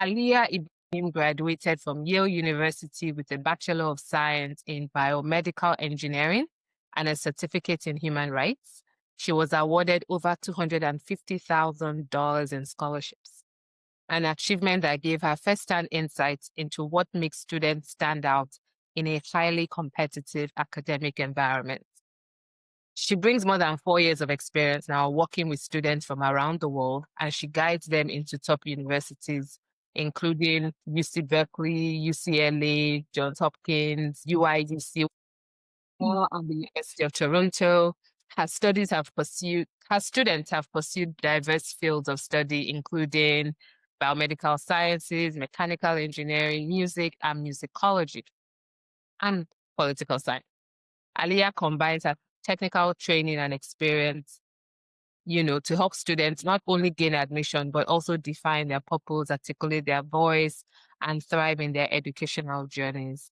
Aliyah Ibrahim graduated from Yale University with a Bachelor of Science in Biomedical Engineering and a certificate in human rights. She was awarded over $250,000 in scholarships, an achievement that gave her first-hand insights into what makes students stand out in a highly competitive academic environment. She brings more than 4 years of experience now working with students from around the world, and she guides them into top universities, including UC Berkeley, UCLA, Johns Hopkins, UIUC, and the University of Toronto. Her students have pursued diverse fields of study, including biomedical sciences, mechanical engineering, music, and musicology, and political science. Aliyah combines her technical training and experience, to help students not only gain admission, but also define their purpose, articulate their voice, and thrive in their educational journeys.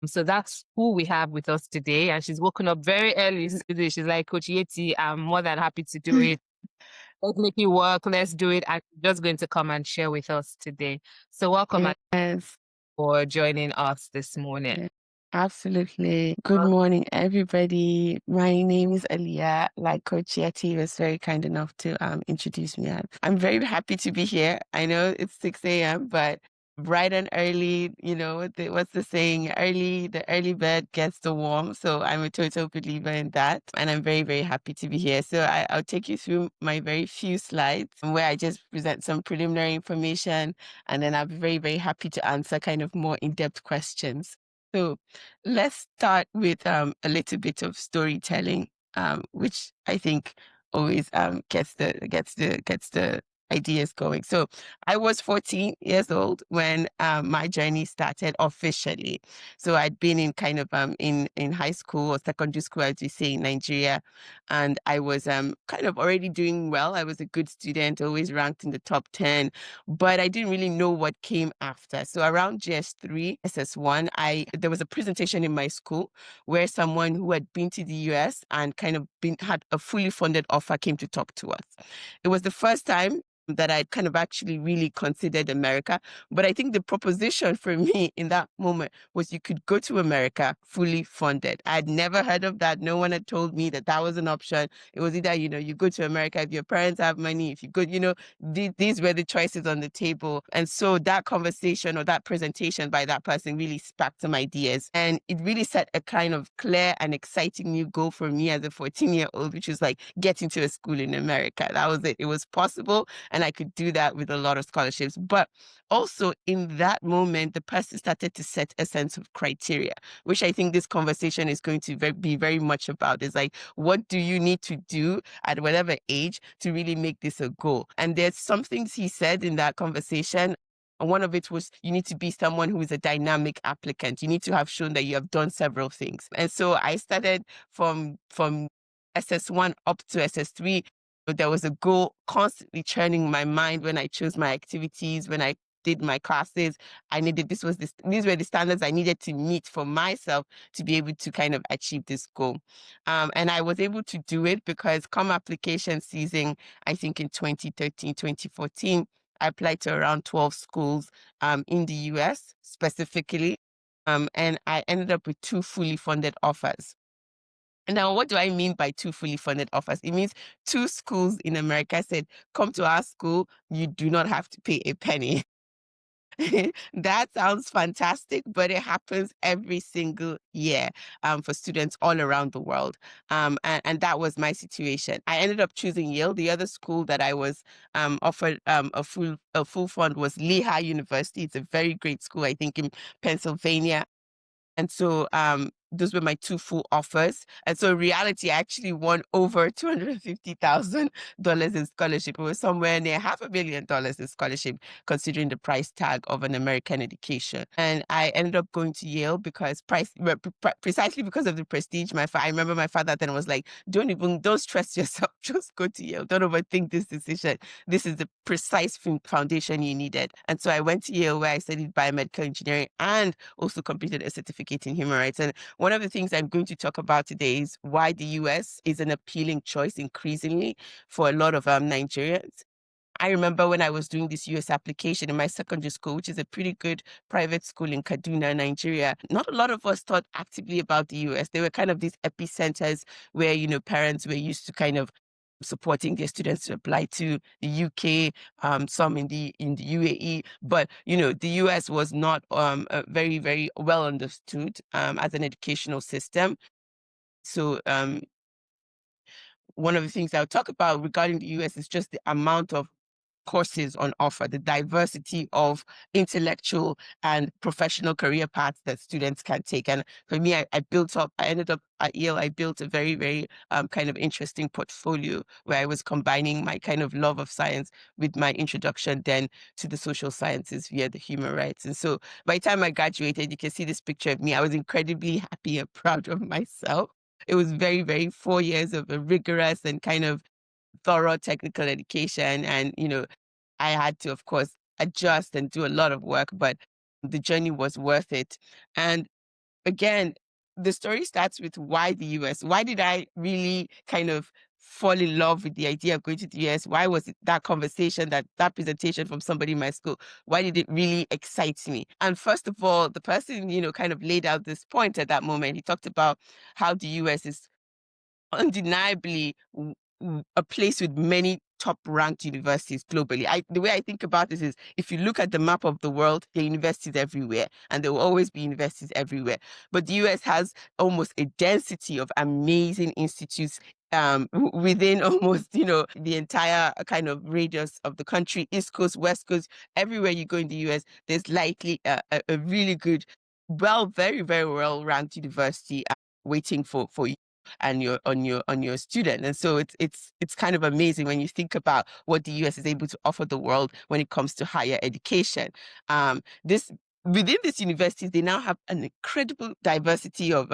So that's who we have with us today. And she's woken up very early today. She's like, Coach Yeti, I'm more than happy to do it. Let's make it work. Let's do it. I'm just going to come and share with us today. So welcome Yes, for joining us this morning. absolutely. Good morning, everybody. My name is Aliyah. Like Coach Yeti was very kind enough to introduce me. I'm very happy to be here. I know it's 6 a.m., but bright and early, what's the saying? The early bird gets the worm. So I'm a total believer in that. And I'm very, very happy to be here. So I'll take you through my very few slides where I just present some preliminary information. And then I'll be very, very happy to answer kind of more in-depth questions. So let's start with a little bit of storytelling, which I think always gets the ideas going. So I was 14 years old when my journey started officially. So I'd been in kind of in high school or secondary school, as we say in Nigeria, and I was kind of already doing well. I was a good student, always ranked in the top 10, but I didn't really know what came after. So around GS3, SS1, there was a presentation in my school where someone who had been to the US and kind of had a fully funded offer came to talk to us. It was the first time that I'd kind of actually really considered America. But I think the proposition for me in that moment was you could go to America fully funded. I'd never heard of that. No one had told me that that was an option. It was either, you go to America if your parents have money, if you go, these were the choices on the table. And so that conversation or that presentation by that person really sparked some ideas. And it really set a kind of clear and exciting new goal for me as a 14-year-old, which was like getting to a school in America. That was it. It was possible. And I could do that with a lot of scholarships. But also in that moment, the person started to set a sense of criteria, which I think this conversation is going to be very much about. Is like, what do you need to do at whatever age to really make this a goal? And there's some things he said in that conversation. And one of it was you need to be someone who is a dynamic applicant. You need to have shown that you have done several things. And so I started from SS1 up to SS3. But there was a goal constantly churning my mind when I chose my activities, when I did my classes. These were the standards I needed to meet for myself to be able to kind of achieve this goal. And I was able to do it because come application season, I think in 2013, 2014, I applied to around 12 schools in the US specifically. And I ended up with 2 fully funded offers. Now, what do I mean by 2 fully funded offers? It means 2 schools in America said, come to our school, you do not have to pay a penny. That sounds fantastic, but it happens every single year for students all around the world. And that was my situation. I ended up choosing Yale. The other school that I was offered a full fund was Yale University. It's a very great school, I think, in Pennsylvania. And so those were my 2 full offers. And so in reality, I actually won over $250,000 in scholarship. It was somewhere near $500 million in scholarship, considering the price tag of an American education. And I ended up going to Yale because precisely because of the prestige. I remember my father then was like, don't stress yourself, just go to Yale. Don't overthink this decision. This is the precise foundation you needed. And so I went to Yale where I studied biomedical engineering and also completed a certificate in human rights. And one of the things I'm going to talk about today is why the US is an appealing choice increasingly for a lot of Nigerians. I remember when I was doing this US application in my secondary school, which is a pretty good private school in Kaduna, Nigeria, not a lot of us thought actively about the US. They were kind of these epicenters where, parents were used to kind of supporting their students to apply to the UK, some in the UAE, but the US was not very very well understood as an educational system. So one of the things I'll talk about regarding the US is just the amount of courses on offer, the diversity of intellectual and professional career paths that students can take. And for me, I ended up at Yale, I built a very, very kind of interesting portfolio where I was combining my kind of love of science with my introduction then to the social sciences via the human rights. And so by the time I graduated, you can see this picture of me. I was incredibly happy and proud of myself. It was very, very 4 years of a rigorous and kind of thorough technical education. And, I had to, of course, adjust and do a lot of work, but the journey was worth it. And again, the story starts with why the US? Why did I really kind of fall in love with the idea of going to the US? Why was it that conversation, that presentation from somebody in my school? Why did it really excite me? And first of all, the person, kind of laid out this point at that moment. He talked about how the US is undeniably a place with many top ranked universities globally. The way I think about this is if you look at the map of the world, there are universities everywhere and there will always be universities everywhere. But the US has almost a density of amazing institutes within almost, the entire kind of radius of the country, East Coast, West Coast, everywhere you go in the US, there's likely a really good, very, very well ranked university waiting for you and your student. And so it's kind of amazing when you think about what the US is able to offer the world when it comes to higher education. This Within these universities, they now have an incredible diversity of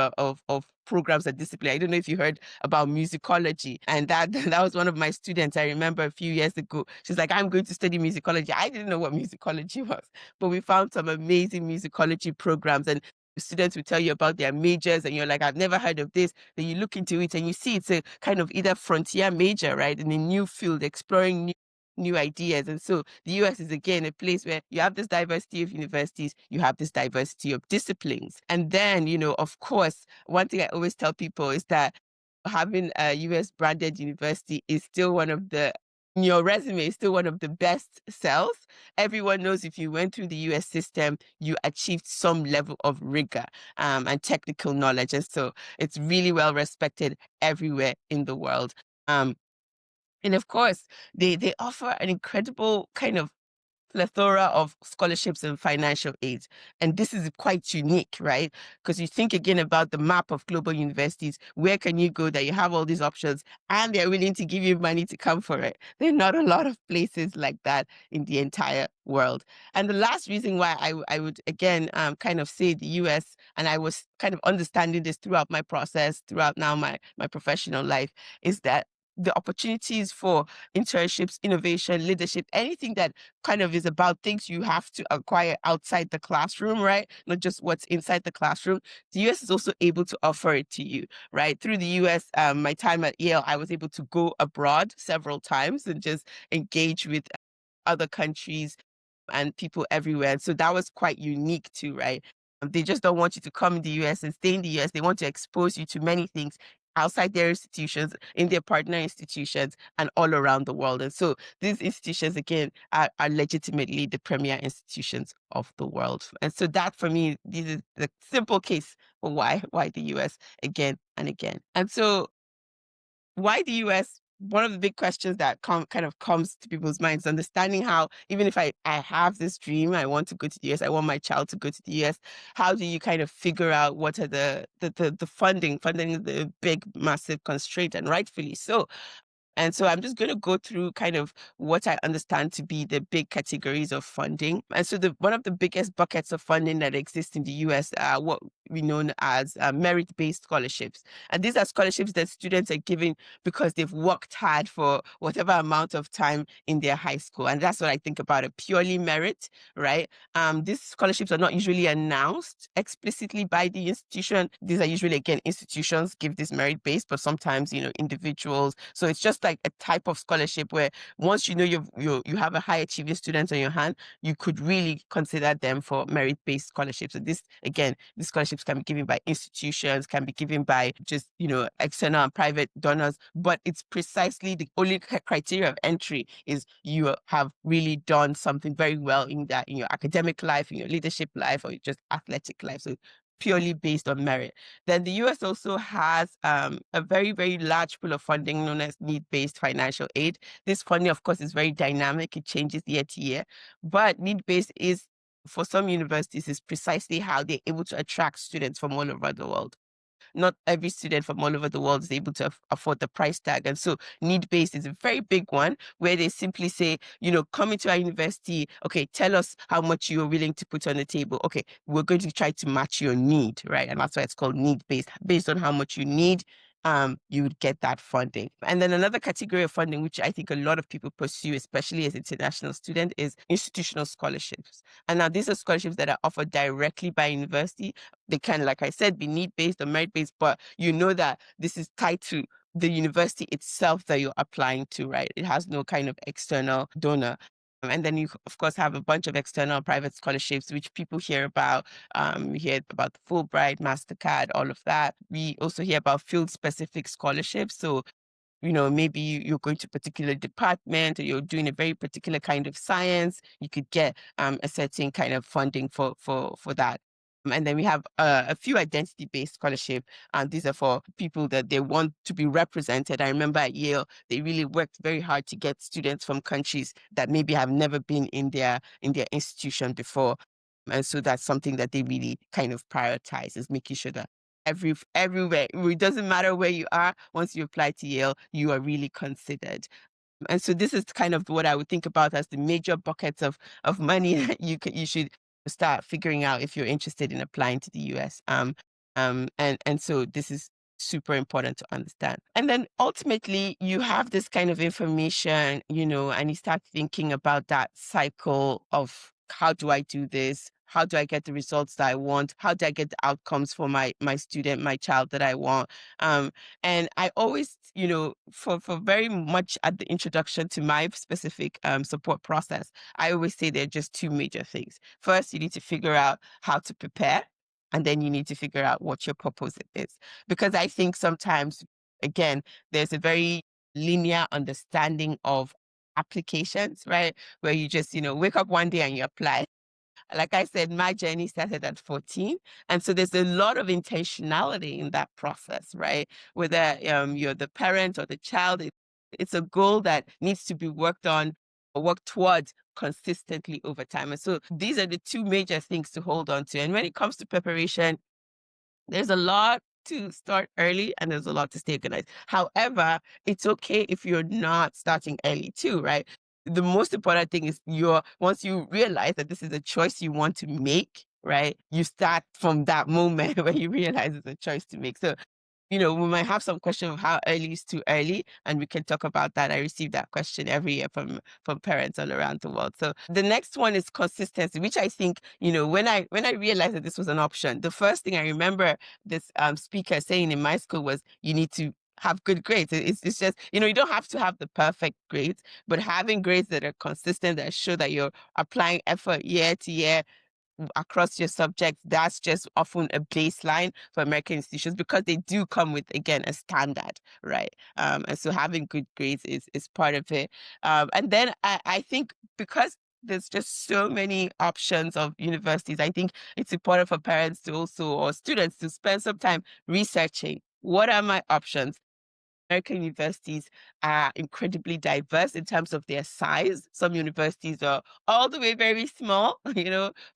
programs and discipline. I don't know if you heard about musicology, and that that was one of my students. I remember a few years ago. She's like, "I'm going to study musicology." I didn't know what musicology was, but we found some amazing musicology programs, and students will tell you about their majors, and you're like, "I've never heard of this." Then you look into it and you see it's a kind of either frontier major, right, in a new field, exploring new ideas. And so the US is again a place where you have this diversity of universities, you have this diversity of disciplines. And then, of course, one thing I always tell people is that having a US branded university is still one of the your resume is still one of the best sells. Everyone knows if you went through the US system, you achieved some level of rigor and technical knowledge. And so it's really well respected everywhere in the world. Um, and of course, they offer an incredible kind of plethora of scholarships and financial aid. And this is quite unique, right? Because you think again about the map of global universities, where can you go that you have all these options and they're willing to give you money to come for it? There are not a lot of places like that in the entire world. And the last reason why I would again kind of say the US, and I was kind of understanding this throughout my process, throughout now my professional life, is that the opportunities for internships, innovation, leadership, anything that kind of is about things you have to acquire outside the classroom, right? Not just what's inside the classroom. The US is also able to offer it to you, right? Through the US, my time at Yale, I was able to go abroad several times and just engage with other countries and people everywhere. And so that was quite unique too, right? They just don't want you to come in the US and stay in the US. They want to expose you to many things outside their institutions, in their partner institutions, and all around the world. And so these institutions, again, are legitimately the premier institutions of the world. And so that for me, this is the simple case for why the US again and again. And so why the US? One of the big questions that kind of comes to people's minds, understanding how, even if I have this dream, I want to go to the US, I want my child to go to the US, how do you kind of figure out what are the funding? Funding is the big, massive constraint, and rightfully so. And so I'm just going to go through kind of what I understand to be the big categories of funding. And so one of the biggest buckets of funding that exists in the US, what be known as merit-based scholarships. And these are scholarships that students are given because they've worked hard for whatever amount of time in their high school. And that's what I think about it, purely merit, right? These scholarships are not usually announced explicitly by the institution. These are usually, again, institutions give this merit-based, but sometimes, individuals. So it's just like a type of scholarship where once you have a high achieving student on your hand, you could really consider them for merit-based scholarships. So this, again, these scholarships can be given by institutions, can be given by just, external and private donors, but it's precisely the only criteria of entry is you have really done something very well in your academic life, in your leadership life, or just athletic life. So purely based on merit. Then the US also has a very, very large pool of funding known as need-based financial aid. This funding, of course, is very dynamic. It changes year to year, but need-based is, for some universities, is precisely how they're able to attract students from all over the world. Not every student from all over the world is able to afford the price tag. And so need-based is a very big one where they simply say, come into our university. Okay, tell us how much you're willing to put on the table. Okay, we're going to try to match your need, right? And that's why it's called need-based. Based on how much you need, you would get that funding. And then another category of funding, which I think a lot of people pursue, especially as international student, is institutional scholarships. And now these are scholarships that are offered directly by university. They can, like I said, be need-based or merit-based, but you know that this is tied to the university itself that you're applying to, right? It has no kind of external donor. And then you, of course, have a bunch of external private scholarships, which people hear about. We hear about the Fulbright, MasterCard, all of that. We also hear about field-specific scholarships. So maybe you're going to a particular department or you're doing a very particular kind of science, you could get a certain kind of funding for that. And then we have a few identity-based scholarships, and these are for people that they want to be represented. I remember at Yale, they really worked very hard to get students from countries that maybe have never been in their institution before. And so that's something that they really kind of prioritize, is making sure that everywhere, it doesn't matter where you are, once you apply to Yale, you are really considered. And so this is kind of what I would think about as the major buckets of money that you should start figuring out if you're interested in applying to the US. And so this is super important to understand. And then ultimately you have this kind of information, and you start thinking about that cycle of, how do I do this? How do I get the results that I want? How do I get the outcomes for my student, my child that I want? And I always, for very much at the introduction to my specific support process, I always say there are just two major things. First, you need to figure out how to prepare, and then you need to figure out what your purpose is. Because I think sometimes, again, there's a very linear understanding of applications, right? Where you just, wake up one day and you apply. Like I said, my journey started at 14. And so there's a lot of intentionality in that process, right? Whether you're the parent or the child, it's a goal that needs to be worked on or worked towards consistently over time. And so these are the two major things to hold on to. And when it comes to preparation, there's a lot to start early and there's a lot to stay organized. However, it's okay if you're not starting early too, right? The most important thing is once you realize that this is a choice you want to make, right? You start from that moment where you realize it's a choice to make. So we might have some question of how early is too early, and we can talk about that. I receive that question every year from parents all around the world. So the next one is consistency, which I think, when I realized that this was an option, the first thing I remember this speaker saying in my school was, you need to have good grades. It's just, you don't have to have the perfect grades, but having grades that are consistent, that show that you're applying effort year to year across your subjects, that's just often a baseline for American institutions, because they do come with, again, a standard, right? And so having good grades is part of it. And then I think, because there's just so many options of universities, I think it's important for parents to also, or students, to spend some time researching, what are my options? American universities are incredibly diverse in terms of their size. Some universities are all the way very small,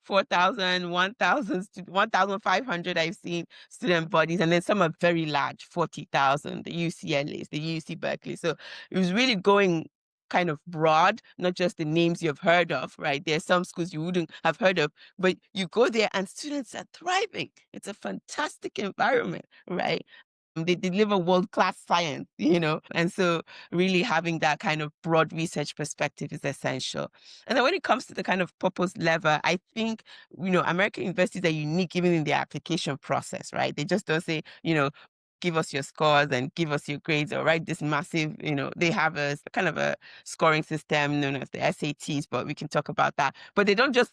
4,000, 1,000, 1,500 I've seen student bodies. And then some are very large, 40,000, the UCLAs, the UC Berkeley. So it was really going kind of broad, not just the names you've heard of, right? There's some schools you wouldn't have heard of, but you go there and students are thriving. It's a fantastic environment, right? They deliver world-class science, and so really having that kind of broad research perspective is essential. And then when it comes to the kind of purpose level, I think, American universities are unique even in their application process, right? They just don't say, give us your scores and give us your grades or write this massive, they have a kind of a scoring system known as the SATs, but we can talk about that. But they don't just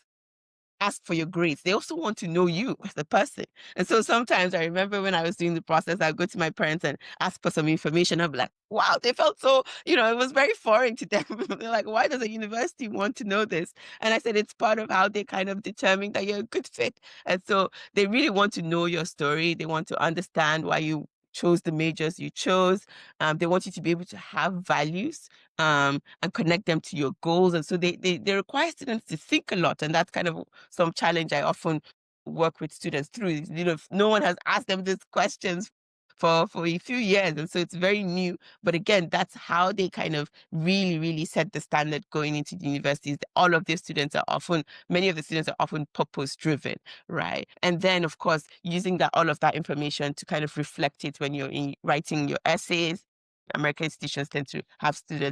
ask for your grades. They also want to know you as a person. And so sometimes I remember when I was doing the process, I'd go to my parents and ask for some information. I'd be like, wow, they felt so, it was very foreign to them. They're like, why does a university want to know this? And I said, it's part of how they kind of determine that you're a good fit. And so they really want to know your story. They want to understand why you chose the majors you chose. They want you to be able to have values and connect them to your goals. And so they require students to think a lot. And that's kind of some challenge I often work with students through. No one has asked them these questions for a few years. And so it's very new. But again, that's how they kind of really, really set the standard going into the universities. Many of the students are often purpose driven, right? And then, of course, using all of that information to kind of reflect it when you're writing your essays. American institutions tend to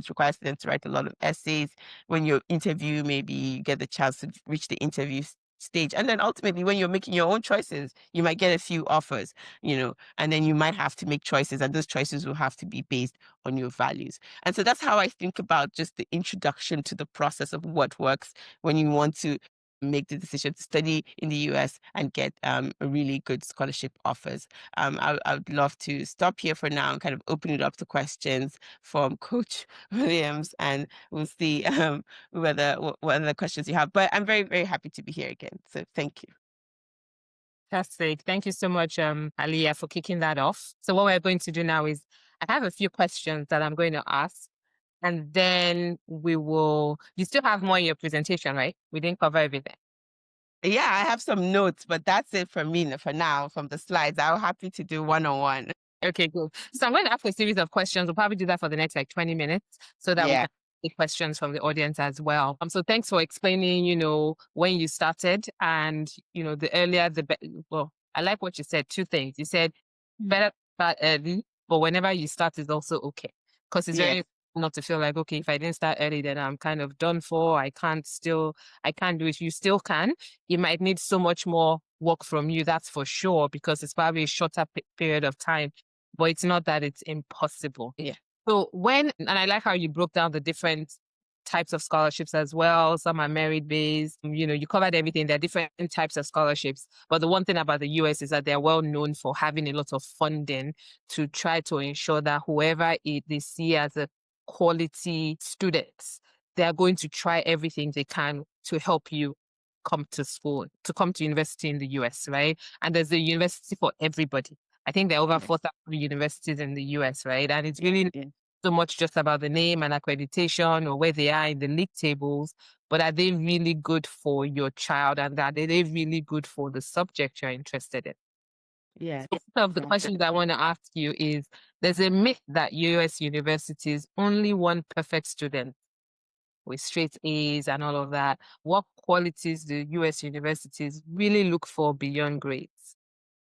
require students to write a lot of essays. When you interview, maybe you get the chance to reach the interview stage. And then ultimately, when you're making your own choices, you might get a few offers, and then you might have to make choices, and those choices will have to be based on your values. And so that's how I think about just the introduction to the process of what works when you want to make the decision to study in the US and get a really good scholarship offers. I would love to stop here for now and kind of open it up to questions from Coach Williams, and we'll see what other questions you have. But I'm very, very happy to be here again. So thank you. Fantastic. Thank you so much, Aliyah, for kicking that off. So what we're going to do now is I have a few questions that I'm going to ask, and then you still have more in your presentation, right? We didn't cover everything. Yeah, I have some notes, but that's it for me for now from the slides. I'm happy to do one-on-one. Okay, cool. So I'm going to ask a series of questions. We'll probably do that for the next 20 minutes so that we can take questions from the audience as well. So thanks for explaining, when you started and, the earlier, well, I like what you said. Two things. You said better start early, but whenever you start is also okay. Because it's very not to feel like, okay, if I didn't start early, then I'm kind of done for. I can't do it. You still can. You might need so much more work from you, that's for sure, because it's probably a shorter period of time, but it's not that it's impossible. Yeah. So and I like how you broke down the different types of scholarships as well. Some are merit-based. You covered everything. There are different types of scholarships. But the one thing about the US is that they're well known for having a lot of funding to try to ensure that whoever they see as a quality students, they are going to try everything they can to help you come to university in the US, right? And there's a university for everybody. I think there are over 4,000 universities in the US, right? And it's really so much just about the name and accreditation or where they are in the league tables, but are they really good for your child, and are they really good for the subject you're interested in? Yeah. So one of the questions I want to ask you is, there's a myth that US universities only want perfect students with straight A's and all of that. What qualities do US universities really look for beyond grades?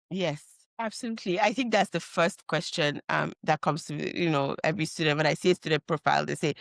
Yes, absolutely. I think that's the first question that comes to, every student. When I see a student profile, they say,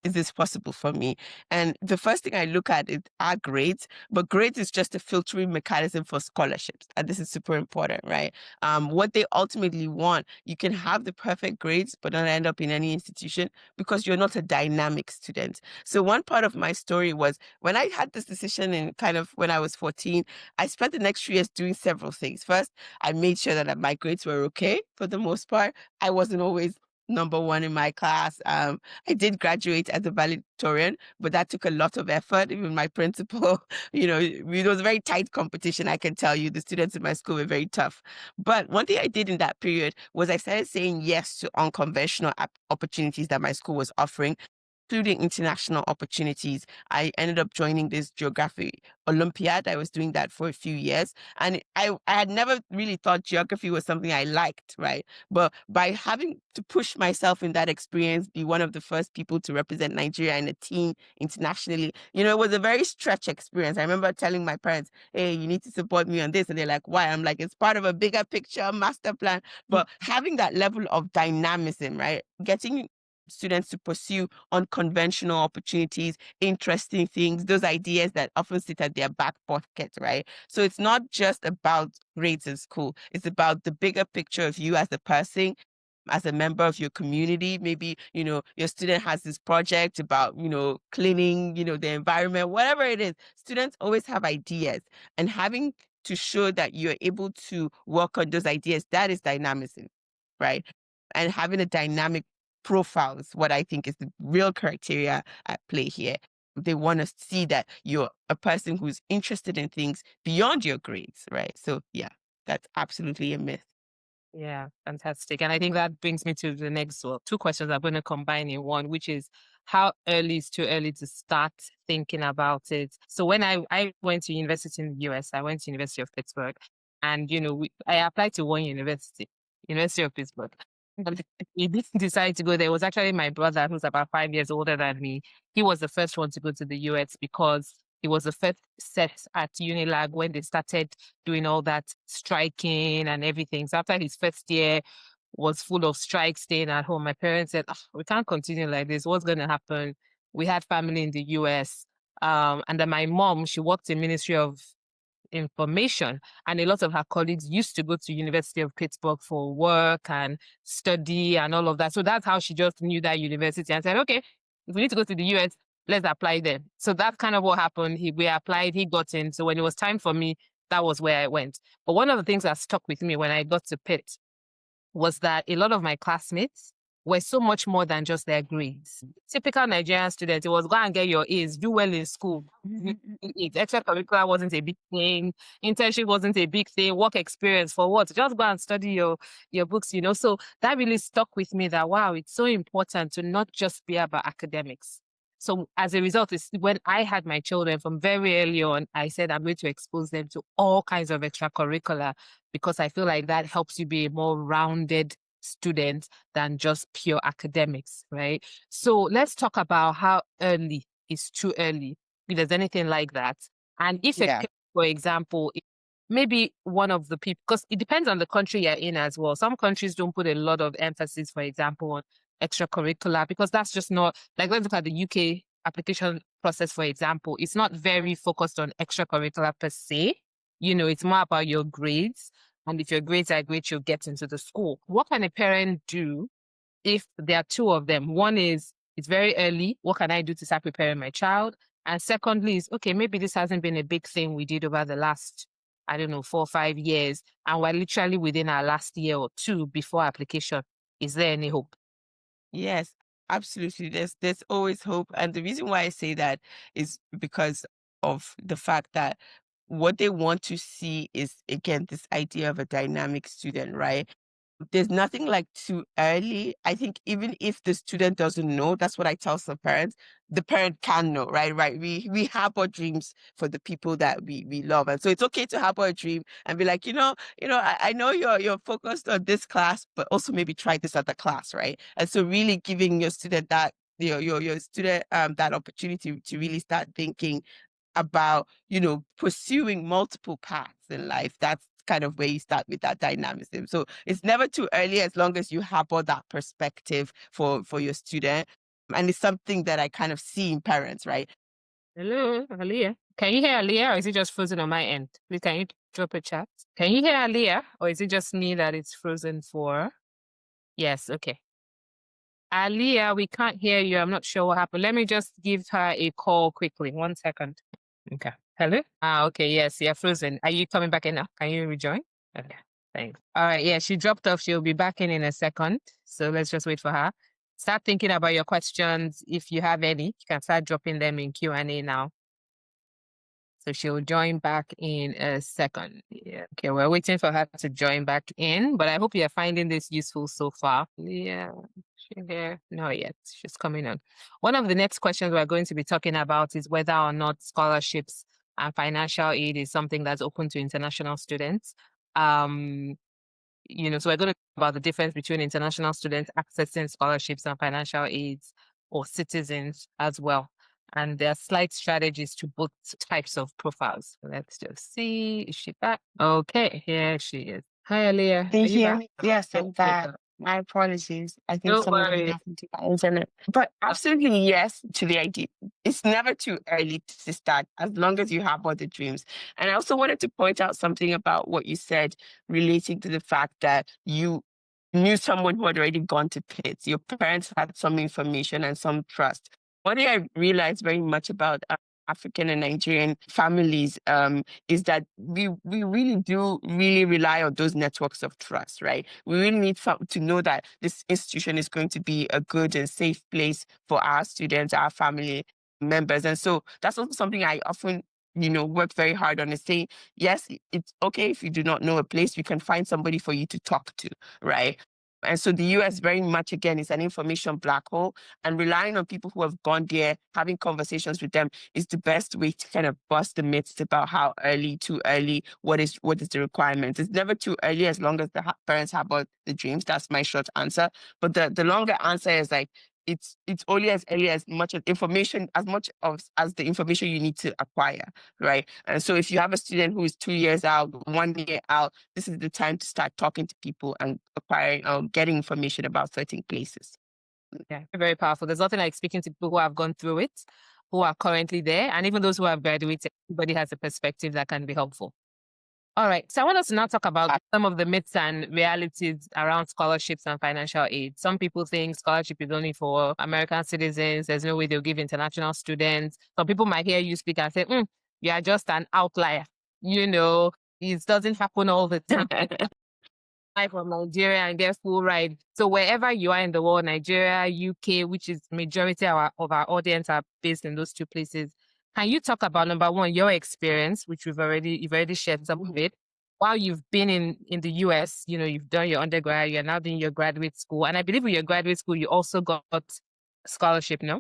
is this possible for me? And the first thing I look at are grades, but grades is just a filtering mechanism for scholarships. And this is super important, right? What they ultimately want, you can have the perfect grades, but not end up in any institution because you're not a dynamic student. So one part of my story was when I had this decision in kind of when I was 14, I spent the next 3 years doing several things. First, I made sure that my grades were okay for the most part. I wasn't always number one in my class. I did graduate as a valedictorian, but that took a lot of effort. Even my principal, it was a very tight competition. I can tell you the students in my school were very tough. But one thing I did in that period was I started saying yes to unconventional opportunities that my school was offering. including international opportunities. I ended up joining this geography Olympiad. I was doing that for a few years. And I had never really thought geography was something I liked, right? But by having to push myself in that experience, be one of the first people to represent Nigeria in a team internationally, it was a very stretch experience. I remember telling my parents, hey, you need to support me on this. And they're like, why? I'm like, it's part of a bigger picture, master plan. But having that level of dynamism, right? Getting students to pursue unconventional opportunities, interesting things, those ideas that often sit at their back pocket, right? So it's not just about grades in school. It's about the bigger picture of you as a person, as a member of your community. Maybe, your student has this project about, cleaning, the environment, whatever it is. Students always have ideas, and having to show that you're able to work on those ideas, that is dynamism, right? And having a dynamic profile is what I think is the real criteria at play here. They want to see that you're a person who's interested in things beyond your grades, right? So yeah, that's absolutely a myth. Yeah, fantastic. And I think that brings me to the next, well, two questions I'm going to combine in one, which is how early is too early to start thinking about it? So when I went to university in the US, I went to University of Pittsburgh, and I applied to one university, University of Pittsburgh. But he didn't decide to go there. It was actually my brother, who's about 5 years older than me. He was the first one to go to the US because he was the first set at Unilag when they started doing all that striking and everything. So after his first year was full of strikes, staying at home, my parents said, we can't continue like this. What's going to happen? We had family in the US. And then my mom, she worked in Ministry of Information, and a lot of her colleagues used to go to University of Pittsburgh for work and study and all of that. So that's how she just knew that university and said, okay, if we need to go to the US, let's apply there. So that's kind of what happened. We applied, he got in. So when it was time for me, that was where I went. But one of the things that stuck with me when I got to Pitt was that a lot of my classmates were so much more than just their grades. Typical Nigerian student, it was go and get your A's, do well in school. Extracurricular wasn't a big thing. Internship wasn't a big thing. Work experience for what? Just go and study your books, So that really stuck with me that, wow, it's so important to not just be about academics. So as a result, it's when I had my children from very early on, I said I'm going to expose them to all kinds of extracurricular because I feel like that helps you be a more rounded student than just pure academics, right? So let's talk about how early is too early, if there's anything like that. And if, for example, maybe one of the people, because it depends on the country you're in as well. Some countries don't put a lot of emphasis, for example, on extracurricular, because that's just not, like, let's look at the UK application process, for example. It's not very focused on extracurricular per se. It's more about your grades. And if your grades are great, you'll get into the school. What can a parent do if there are two of them? One is, it's very early. What can I do to start preparing my child? And secondly is, okay, maybe this hasn't been a big thing we did over the last, 4 or 5 years, and we're literally within our last year or two before application. Is there any hope? Yes, absolutely. There's always hope. And the reason why I say that is because of the fact that what they want to see is, again, this idea of a dynamic student, right? There's nothing like too early. I think even if the student doesn't know, that's what I tell some parents, the parent can know, right? Right. We harbor dreams for the people that we love. And so it's okay to harbor a dream and be like, I know you're focused on this class, but also maybe try this other class, right? And so really giving your student that your student that opportunity to really start thinking about, pursuing multiple paths in life. That's kind of where you start with that dynamism. So it's never too early as long as you harbor that perspective for your student. And it's something that I kind of see in parents, right? Hello, Aliyah. Can you hear Aliyah, or is it just frozen on my end? Please, can you drop a chat? Can you hear Aliyah, or is it just me that it's frozen for? Yes, okay. Aliyah, we can't hear you. I'm not sure what happened. Let me just give her a call quickly. 1 second. Okay. Hello? Okay. Yes, you're frozen. Are you coming back in now? Can you rejoin? Okay. Thanks. All right. Yeah, she dropped off. She'll be back in a second. So let's just wait for her. Start thinking about your questions. If you have any, you can start dropping them in Q&A now. So she'll join back in a second. Yeah. Okay, we're waiting for her to join back in, but I hope you're finding this useful so far. Yeah. She here? No, yet. She's coming on. One of the next questions we're going to be talking about is whether or not scholarships and financial aid is something that's open to international students. So we're going to talk about the difference between international students accessing scholarships and financial aids, or citizens as well. And there are slight strategies to both types of profiles. Let's just see. Is she back? Okay, here she is. Hi, Aliyah. Can Are you you hear back? me? Yes, I'm back. My apologies. I think Don't something worry. happened to my internet. But absolutely yes to the idea. It's never too early to start as long as you have other dreams. And I also wanted to point out something about what you said relating to the fact that you knew someone who had already gone to Pitts. Your parents had some information and some trust. One thing I realized very much about African and Nigerian families is that we really do really rely on those networks of trust, right? We really need to know that this institution is going to be a good and safe place for our students, our family members. And so that's also something I often work very hard on, is saying, yes, it's okay if you do not know a place, we can find somebody for you to talk to, right? And so the US very much, again, is an information black hole, and relying on people who have gone there, having conversations with them is the best way to kind of bust the myths about how early, too early, what is the requirement. It's never too early as long as the parents have all the dreams. That's my short answer. But the longer answer is like, it's only as early as much as information, as the information you need to acquire, right? And so if you have a student who is 2 years out, 1 year out, this is the time to start talking to people and acquiring or getting information about certain places. Yeah, very powerful. There's nothing like speaking to people who have gone through it, who are currently there, and even those who have graduated. Everybody has a perspective that can be helpful. All right. So I want us to now talk about some of the myths and realities around scholarships and financial aid. Some people think scholarship is only for American citizens. There's no way they'll give international students. Some people might hear you speak and say, you are just an outlier. It doesn't happen all the time. From Nigeria and get full ride. So wherever you are in the world, Nigeria, UK, which is majority of our audience are based in those two places. Can you talk about, number one, your experience, which you've already shared some of it, while you've been in the US, you've done your undergrad, you're now doing your graduate school. And I believe with your graduate school, you also got scholarship, no?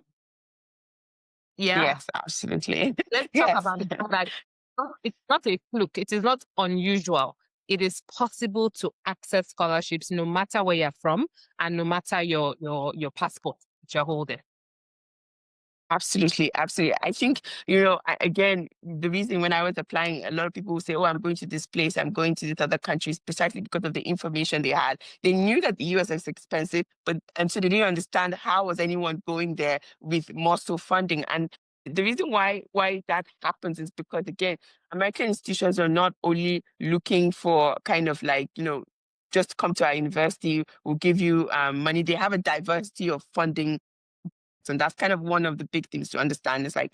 Yeah. Yes, absolutely. Let's talk about that. It's not a fluke. It is not unusual. It is possible to access scholarships no matter where you're from and no matter your passport that you're holding. Absolutely, absolutely. I think, again, the reason when I was applying, a lot of people would say, oh, I'm going to this place, I'm going to these other countries, precisely because of the information they had. They knew that the US is expensive, and so they didn't understand how was anyone going there with more so funding. And the reason why that happens is because, again, American institutions are not only looking for kind of like, just come to our university, we'll give you money. They have a diversity of funding. And that's kind of one of the big things to understand, is like,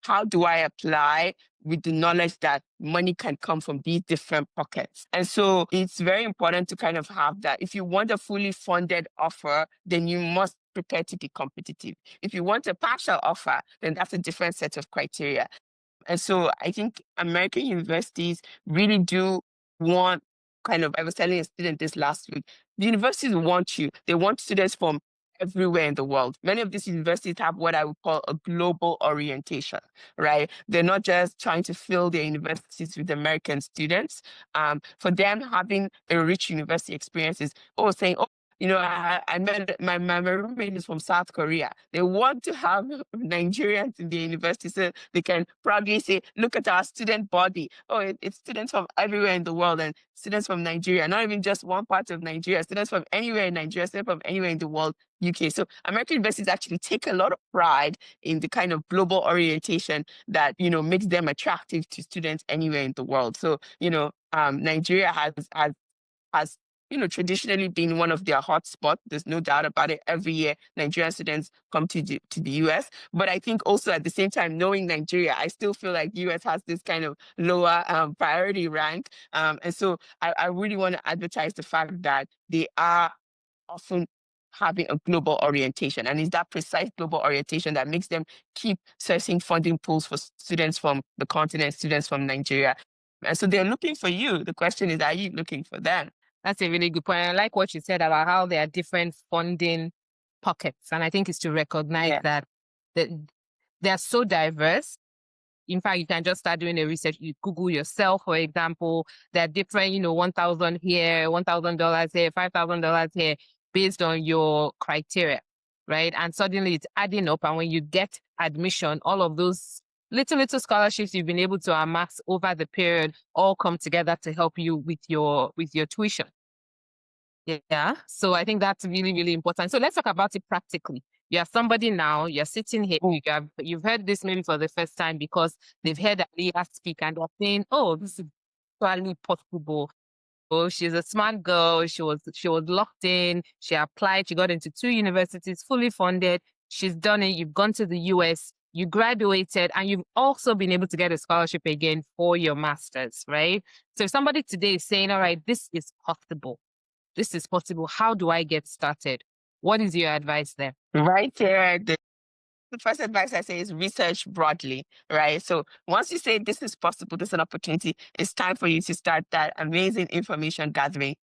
how do I apply with the knowledge that money can come from these different pockets? And so it's very important to kind of have that. If you want a fully funded offer, then you must prepare to be competitive. If you want a partial offer, then that's a different set of criteria. And so I think American universities really do want I was telling a student this last week, the universities want you. They want students from everywhere in the world. Many of these universities have what I would call a global orientation, right? They're not just trying to fill their universities with American students. For them, having a rich university experience is saying, I met my roommate is from South Korea. They want to have Nigerians in the university so they can proudly say, look at our student body. Oh, it's students from everywhere in the world and students from Nigeria, not even just one part of Nigeria, students from anywhere in Nigeria, students from anywhere in the world, UK. So American universities actually take a lot of pride in the kind of global orientation that, makes them attractive to students anywhere in the world. So, Nigeria has traditionally been one of their hotspots. There's no doubt about it. Every year, Nigerian students come to the US. But I think also at the same time, knowing Nigeria, I still feel like US has this kind of lower priority rank. And so I really want to advertise the fact that they are often having a global orientation. And it's that precise global orientation that makes them keep searching funding pools for students from the continent, students from Nigeria. And so they're looking for you. The question is, are you looking for them? That's a really good point. I like what you said about how there are different funding pockets. And I think it's to recognize that they're so diverse. In fact, you can just start doing a research. You Google yourself, for example. There are different, $1,000 here, $1,000 here, $5,000 here, based on your criteria, right? And suddenly it's adding up. And when you get admission, all of those little scholarships you've been able to amass over the period all come together to help you with your tuition. Yeah. So I think that's really, really important. So let's talk about it practically. You're somebody now, you're sitting here, you've heard this maybe for the first time because they've heard Aliyah speak and they're saying, oh, this is actually possible. Oh, she's a smart girl. She was locked in. She applied. She got into 2 universities, fully funded. She's done it. You've gone to the US. You graduated, and you've also been able to get a scholarship again for your master's, right? So if somebody today is saying, all right, this is possible. This is possible. How do I get started? What is your advice there? Right there, the first advice I say is research broadly, right? So once you say this is possible, this is an opportunity, it's time for you to start that amazing information gathering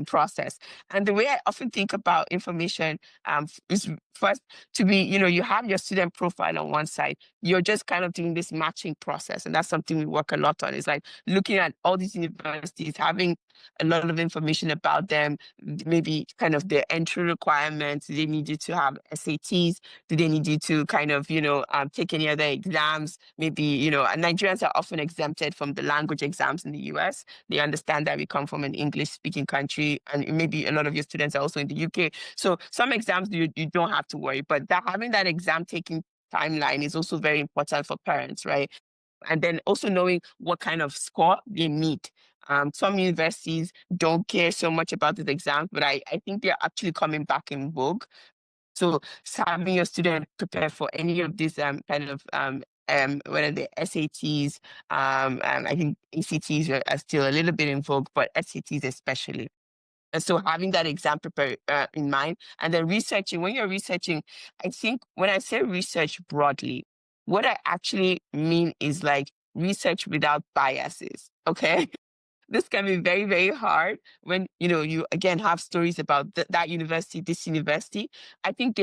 process. And the way I often think about information is first to be, you have your student profile on one side. You're just kind of doing this matching process. And that's something we work a lot on. It's like looking at all these universities, having a lot of information about them, maybe kind of their entry requirements. Do they need you to have SATs? Do they need you to kind of, take any other exams? Maybe, Nigerians are often exempted from the language exams in the US. They understand that we come from an English-speaking country, and maybe a lot of your students are also in the UK. So some exams you don't have to worry, but having that exam taking timeline is also very important for parents, right? And then also knowing what kind of score they need. Some universities don't care so much about this exam, but I think they're actually coming back in vogue. So having your student prepare for any of these whether the SATs, I think ACTs are still a little bit in vogue, but SATs especially. And so having that exam prepare in mind, and then researching. When you're researching, I think when I say research broadly, what I actually mean is like research without biases. Okay. This can be very, very hard when, you again have stories about that university, this university. I think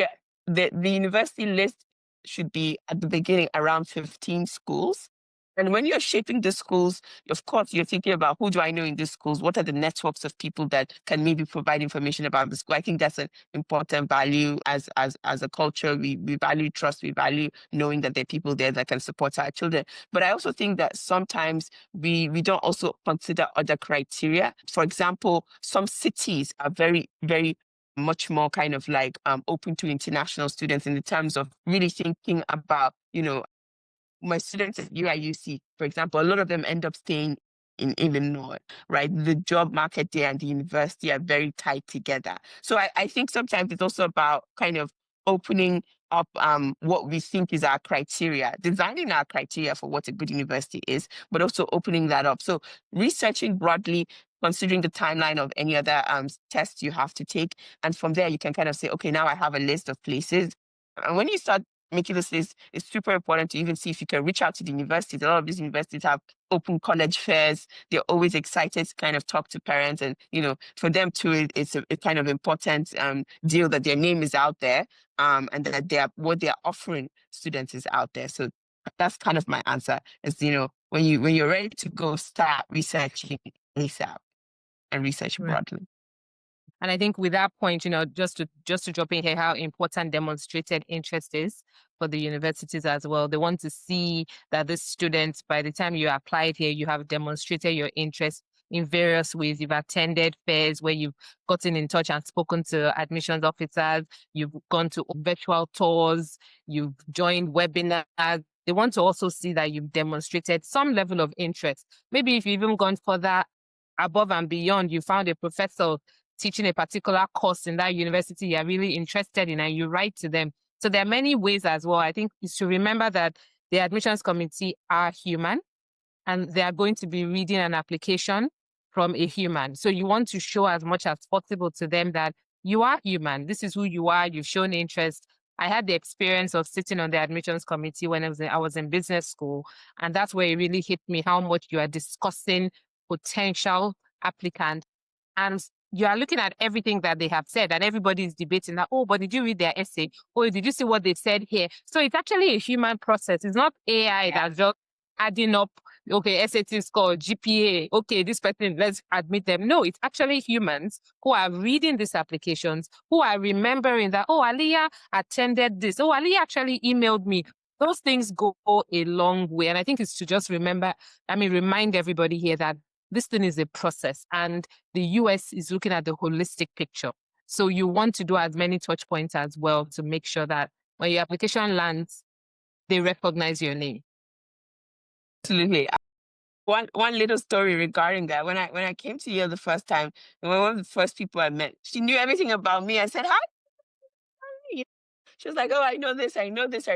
the university list should be at the beginning around 15 schools. And when you're shaping the schools, of course, you're thinking about who do I know in these schools? What are the networks of people that can maybe provide information about the school? I think that's an important value as a culture. We value trust. We value knowing that there are people there that can support our children. But I also think that sometimes we don't also consider other criteria. For example, some cities are very, very much more kind of like open to international students in the terms of really thinking about, my students at UIUC, for example, a lot of them end up staying in Illinois, right? The job market there and the university are very tied together. So I think sometimes it's also about kind of opening up what we think is our criteria, designing our criteria for what a good university is, but also opening that up. So researching broadly, considering the timeline of any other tests you have to take. And from there, you can kind of say, okay, now I have a list of places. And when you start making this list, it's super important to even see if you can reach out to the universities. A lot of these universities have open college fairs. They're always excited to kind of talk to parents, and for them too, it's a kind of important deal that their name is out there, and that what they're offering students is out there. So that's kind of my answer. Is when you're ready to go, start researching ASAP and research broadly. And I think with that point, just to drop in here, how important demonstrated interest is for the universities as well. They want to see that the students, by the time you applied here, you have demonstrated your interest in various ways. You've attended fairs where you've gotten in touch and spoken to admissions officers. You've gone to virtual tours. You've joined webinars. They want to also see that you've demonstrated some level of interest. Maybe if you've even gone further above and beyond, you found a professor teaching a particular course in that university you're really interested in, and you write to them. So there are many ways as well. I think is to remember that the admissions committee are human, and they are going to be reading an application from a human. So you want to show as much as possible to them that you are human. This is who you are. You've shown interest. I had the experience of sitting on the admissions committee when I was in business school, and that's where it really hit me how much you are discussing potential applicants and you are looking at everything that they have said, and everybody is debating that, oh, but did you read their essay? Oh, did you see what they said here? So it's actually a human process. It's not AI that's just adding up, okay, SAT score, GPA, okay, this person, let's admit them. No, it's actually humans who are reading these applications, who are remembering that, oh, Aliyah attended this. Oh, Aliyah actually emailed me. Those things go a long way. And I think it's to just remind everybody here that this thing is a process, and the US is looking at the holistic picture. So you want to do as many touch points as well to make sure that when your application lands, they recognize your name. Absolutely. One little story regarding that. When I came to Yale the first time, one of the first people I met, she knew everything about me. I said, "Hi." She was like, "Oh, I know this, I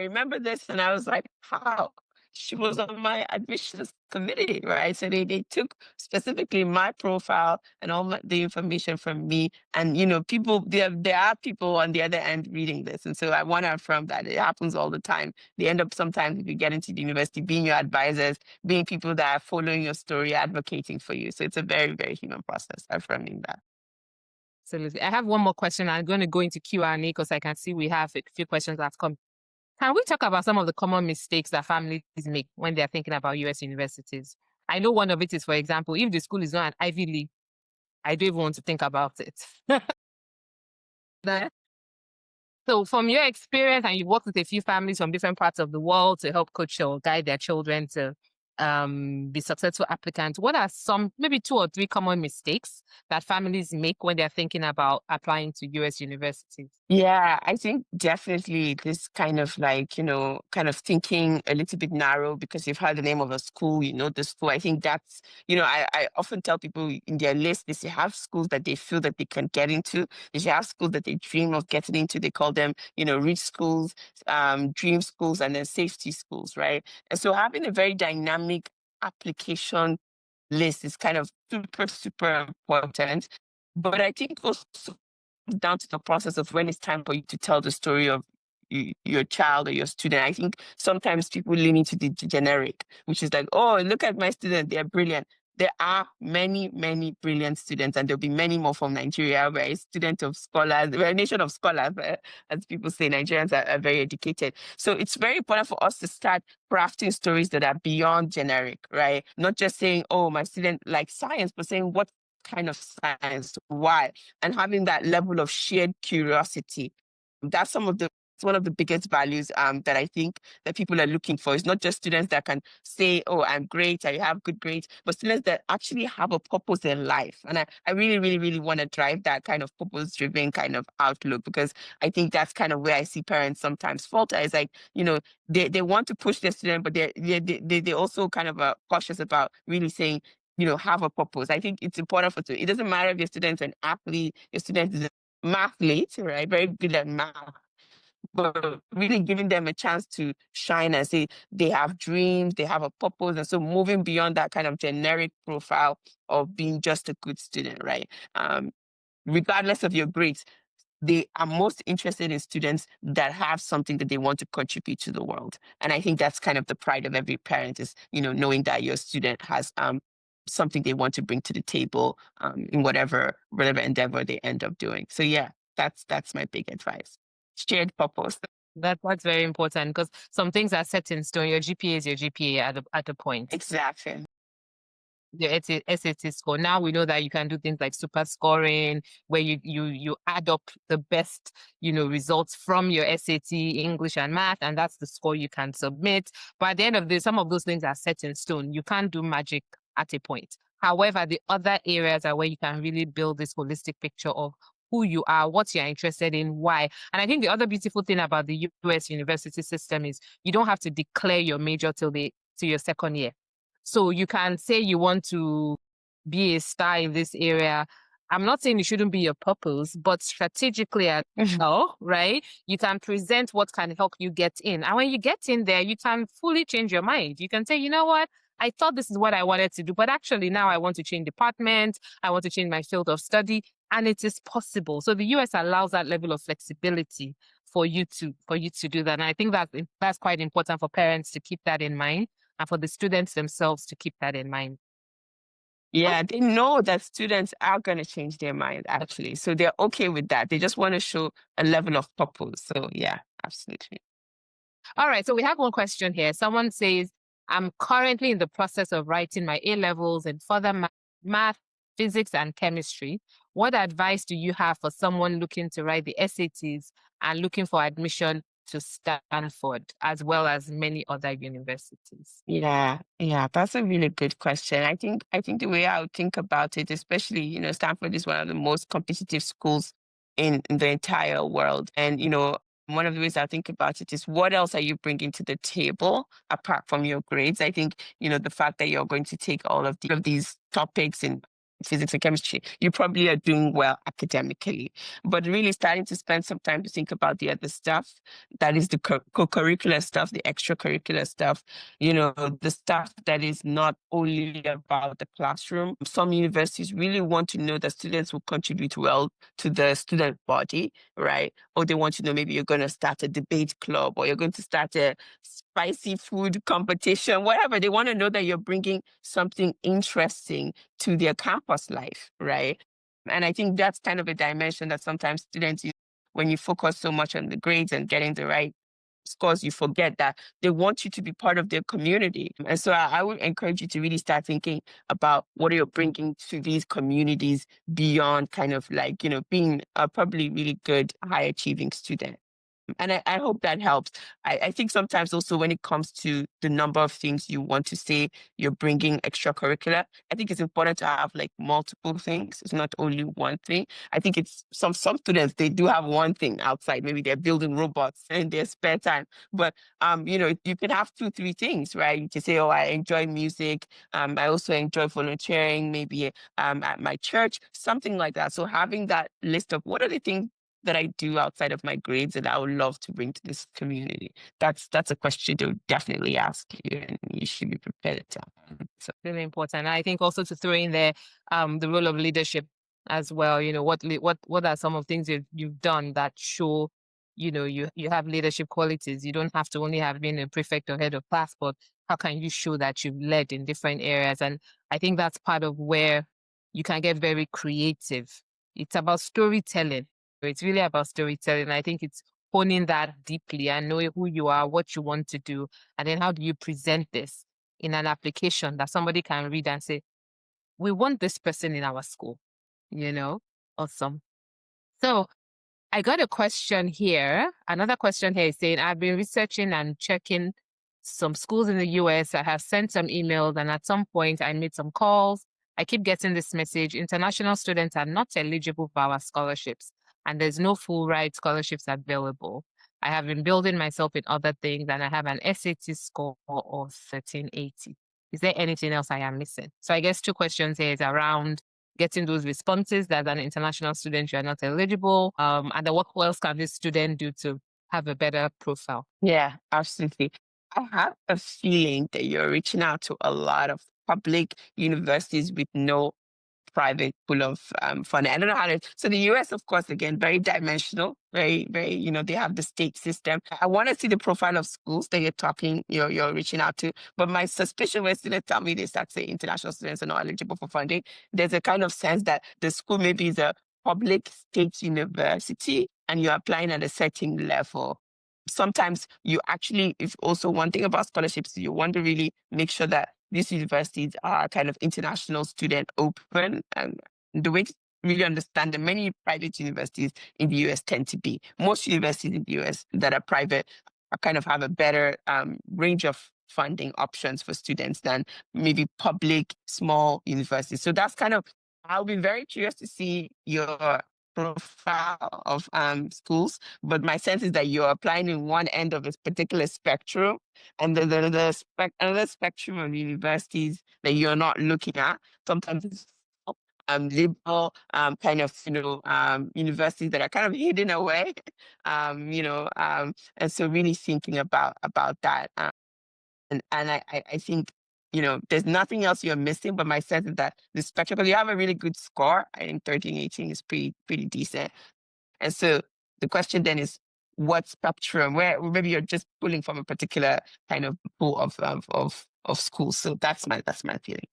remember this." And I was like, "How?" She was on my admissions committee, right? So they took specifically my profile and all the information from me. And, people, there are people on the other end reading this. And so I want to affirm that it happens all the time. They end up sometimes, if you get into the university, being your advisors, being people that are following your story, advocating for you. So it's a very, very human process, affirming that. Absolutely. I have one more question. I'm going to go into Q&A because I can see we have a few questions that have come. Can we talk about some of the common mistakes that families make when they're thinking about US universities? I know one of it is, for example, if the school is not an Ivy League, I don't even want to think about it. So from your experience, and you've worked with a few families from different parts of the world to help coach or guide their children to be successful applicants, what are some, maybe 2 or 3 common mistakes that families make when they're thinking about applying to US universities? Yeah, I think definitely this kind of kind of thinking a little bit narrow because you've heard the name of a school, the school. I think that's, I often tell people in their list, they should have schools that they feel that they can get into. They should have schools that they dream of getting into. They call them, rich schools, dream schools, and then safety schools, right? And so having a very dynamic application list is kind of super, super important. But I think also down to the process of when it's time for you to tell the story of your child or your student. I think sometimes people lean into the generic, which is like, oh, look at my student, they're brilliant. There are many, many brilliant students, and there'll be many more from Nigeria. We're a student of scholars, we're a nation of scholars, as people say. Nigerians are very educated. So it's very important for us to start crafting stories that are beyond generic, right? Not just saying, oh, my student likes science, but saying what kind of science, why, and having that level of shared curiosity. That's one of the biggest values that I think that people are looking for. It's not just students that can say, oh, I'm great, I have good grades, but students that actually have a purpose in life. And I really, really, really want to drive that kind of purpose-driven kind of outlook, because I think that's kind of where I see parents sometimes falter. It's like, they want to push their student, but they also kind of are cautious about really saying, have a purpose. I think it's important it doesn't matter if your student's an athlete, your student is a mathlete, right? Very good at math, but really giving them a chance to shine and say they have dreams, they have a purpose. And so moving beyond that kind of generic profile of being just a good student, right? Regardless of your grades, they are most interested in students that have something that they want to contribute to the world. And I think that's kind of the pride of every parent is, knowing that your student has something they want to bring to the table in whatever endeavor they end up doing. So yeah, that's my big advice. Shared purpose. That's very important, because some things are set in stone. Your GPA is your GPA at a point. Exactly. The SAT score. Now we know that you can do things like super scoring, where you add up the best, results from your SAT, English and math, and that's the score you can submit. But at the end of the day, some of those things are set in stone. You can't do magic at a point. However, the other areas are where you can really build this holistic picture of who you are, what you're interested in, why. And I think the other beautiful thing about the US university system is you don't have to declare your major till your second year. So you can say you want to be a star in this area. I'm not saying it shouldn't be your purpose, but strategically as well, right? You can present what can help you get in. And when you get in there, you can fully change your mind. You can say, you know what? I thought this is what I wanted to do, but actually now I want to change department. I want to change my field of study, and it is possible. So the US allows that level of flexibility for you to do that. And I think that's quite important for parents to keep that in mind, and for the students themselves to keep that in mind. Yeah, they know that students are going to change their mind actually. So they're okay with that. They just want to show a level of purpose. So yeah, absolutely. All right, so we have one question here. Someone says, I'm currently in the process of writing my A levels in further math, physics, and chemistry. What advice do you have for someone looking to write the SATs and looking for admission to Stanford, as well as many other universities? Yeah, that's a really good question. I think the way I would think about it, especially, Stanford is one of the most competitive schools in the entire world. And, one of the ways I think about it is what else are you bringing to the table apart from your grades? I think, the fact that you're going to take all of these topics in physics and chemistry, you probably are doing well academically, but really starting to spend some time to think about the other stuff. That is the co-curricular stuff, the extracurricular stuff, the stuff that is not only about the classroom. Some universities really want to know that students will contribute well to the student body, right? Or they want to know maybe you're going to start a debate club or you're going to start a spicy food competition, whatever. They want to know that you're bringing something interesting to their campus life, right? And I think that's kind of a dimension that sometimes students, when you focus so much on the grades and getting the right scores, you forget that they want you to be part of their community. And so I would encourage you to really start thinking about what you're bringing to these communities beyond kind of like, being a probably really good, high achieving student. And I hope that helps. I think sometimes also when it comes to the number of things you want to say you're bringing extracurricular, I think it's important to have like multiple things. It's not only one thing. I think it's some students, they do have one thing outside. Maybe they're building robots in their spare time. But you can have 2, 3 things, right? You can say, oh, I enjoy music. I also enjoy volunteering, maybe at my church, something like that. So having that list of what are the things that I do outside of my grades that I would love to bring to this community? That's a question they would definitely ask you, and you should be prepared to. So Really important. I think also to throw in there the role of leadership as well. What are some of things you've done that show, you have leadership qualities. You don't have to only have been a prefect or head of class, but how can you show that you've led in different areas? And I think that's part of where you can get very creative. It's about storytelling. It's really about storytelling. I think it's honing that deeply and knowing who you are, what you want to do, and then how do you present this in an application that somebody can read and say, we want this person in our school, Awesome. So I got a question here. Another question here is saying, I've been researching and checking some schools in the US. I have sent some emails, and at some point I made some calls. I keep getting this message: international students are not eligible for our scholarships, and there's no full ride scholarships available. I have been building myself in other things, and I have an SAT score of 1380. Is there anything else I am missing? So I guess 2 questions here is around getting those responses that as an international student you are not eligible, and then what else can this student do to have a better profile? yeah, absolutely. I have a feeling that you're reaching out to a lot of public universities with no private pool of funding. I don't know how to. So the US, of course, again, very dimensional, very, very. They have the state system. I want to see the profile of schools that you're reaching out to. But my suspicion when students tell me they start saying international students are not eligible for funding, there's a kind of sense that the school maybe is a public state university and you're applying at a certain level. Sometimes you actually, if also one thing about scholarships, you want to really make sure that these universities are kind of international student open. And the way to really understand that many private universities in the US tend to be. Most universities in the US that are private kind of have a better range of funding options for students than maybe public small universities. So that's kind of, I'll be very curious to see your profile of schools, but my sense is that you're applying in one end of this particular spectrum, and another spectrum of universities that you're not looking at. Sometimes it's liberal kind of universities that are kind of hidden away, and so really thinking about that, and I think there's nothing else you're missing, but my sense is that the spectrum, because you have a really good score. I think 1318 is pretty decent. And so the question then is, what spectrum? Where maybe you're just pulling from a particular kind of pool of schools. So that's my feeling.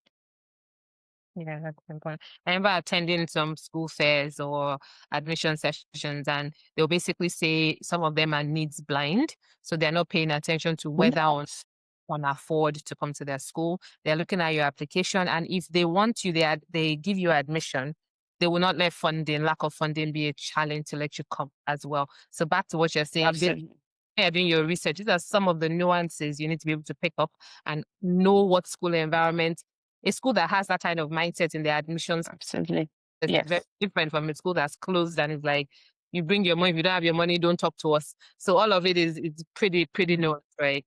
Yeah, that's important. I remember attending some school fairs or admission sessions, and they'll basically say some of them are needs blind. So they're not paying attention to whether or Yes. can afford to come to their school. They're looking at your application, and if they want you, they give you admission. They will not let lack of funding be a challenge to let you come as well. So back to what you're saying, Absolutely. doing your research, these are some of the nuances you need to be able to pick up and know what school environment. A school that has that kind of mindset in their admissions Absolutely. is very Yes. different from a school that's closed and is like, you bring your money. If you don't have your money, don't talk to us. So all of it is pretty nuanced, right?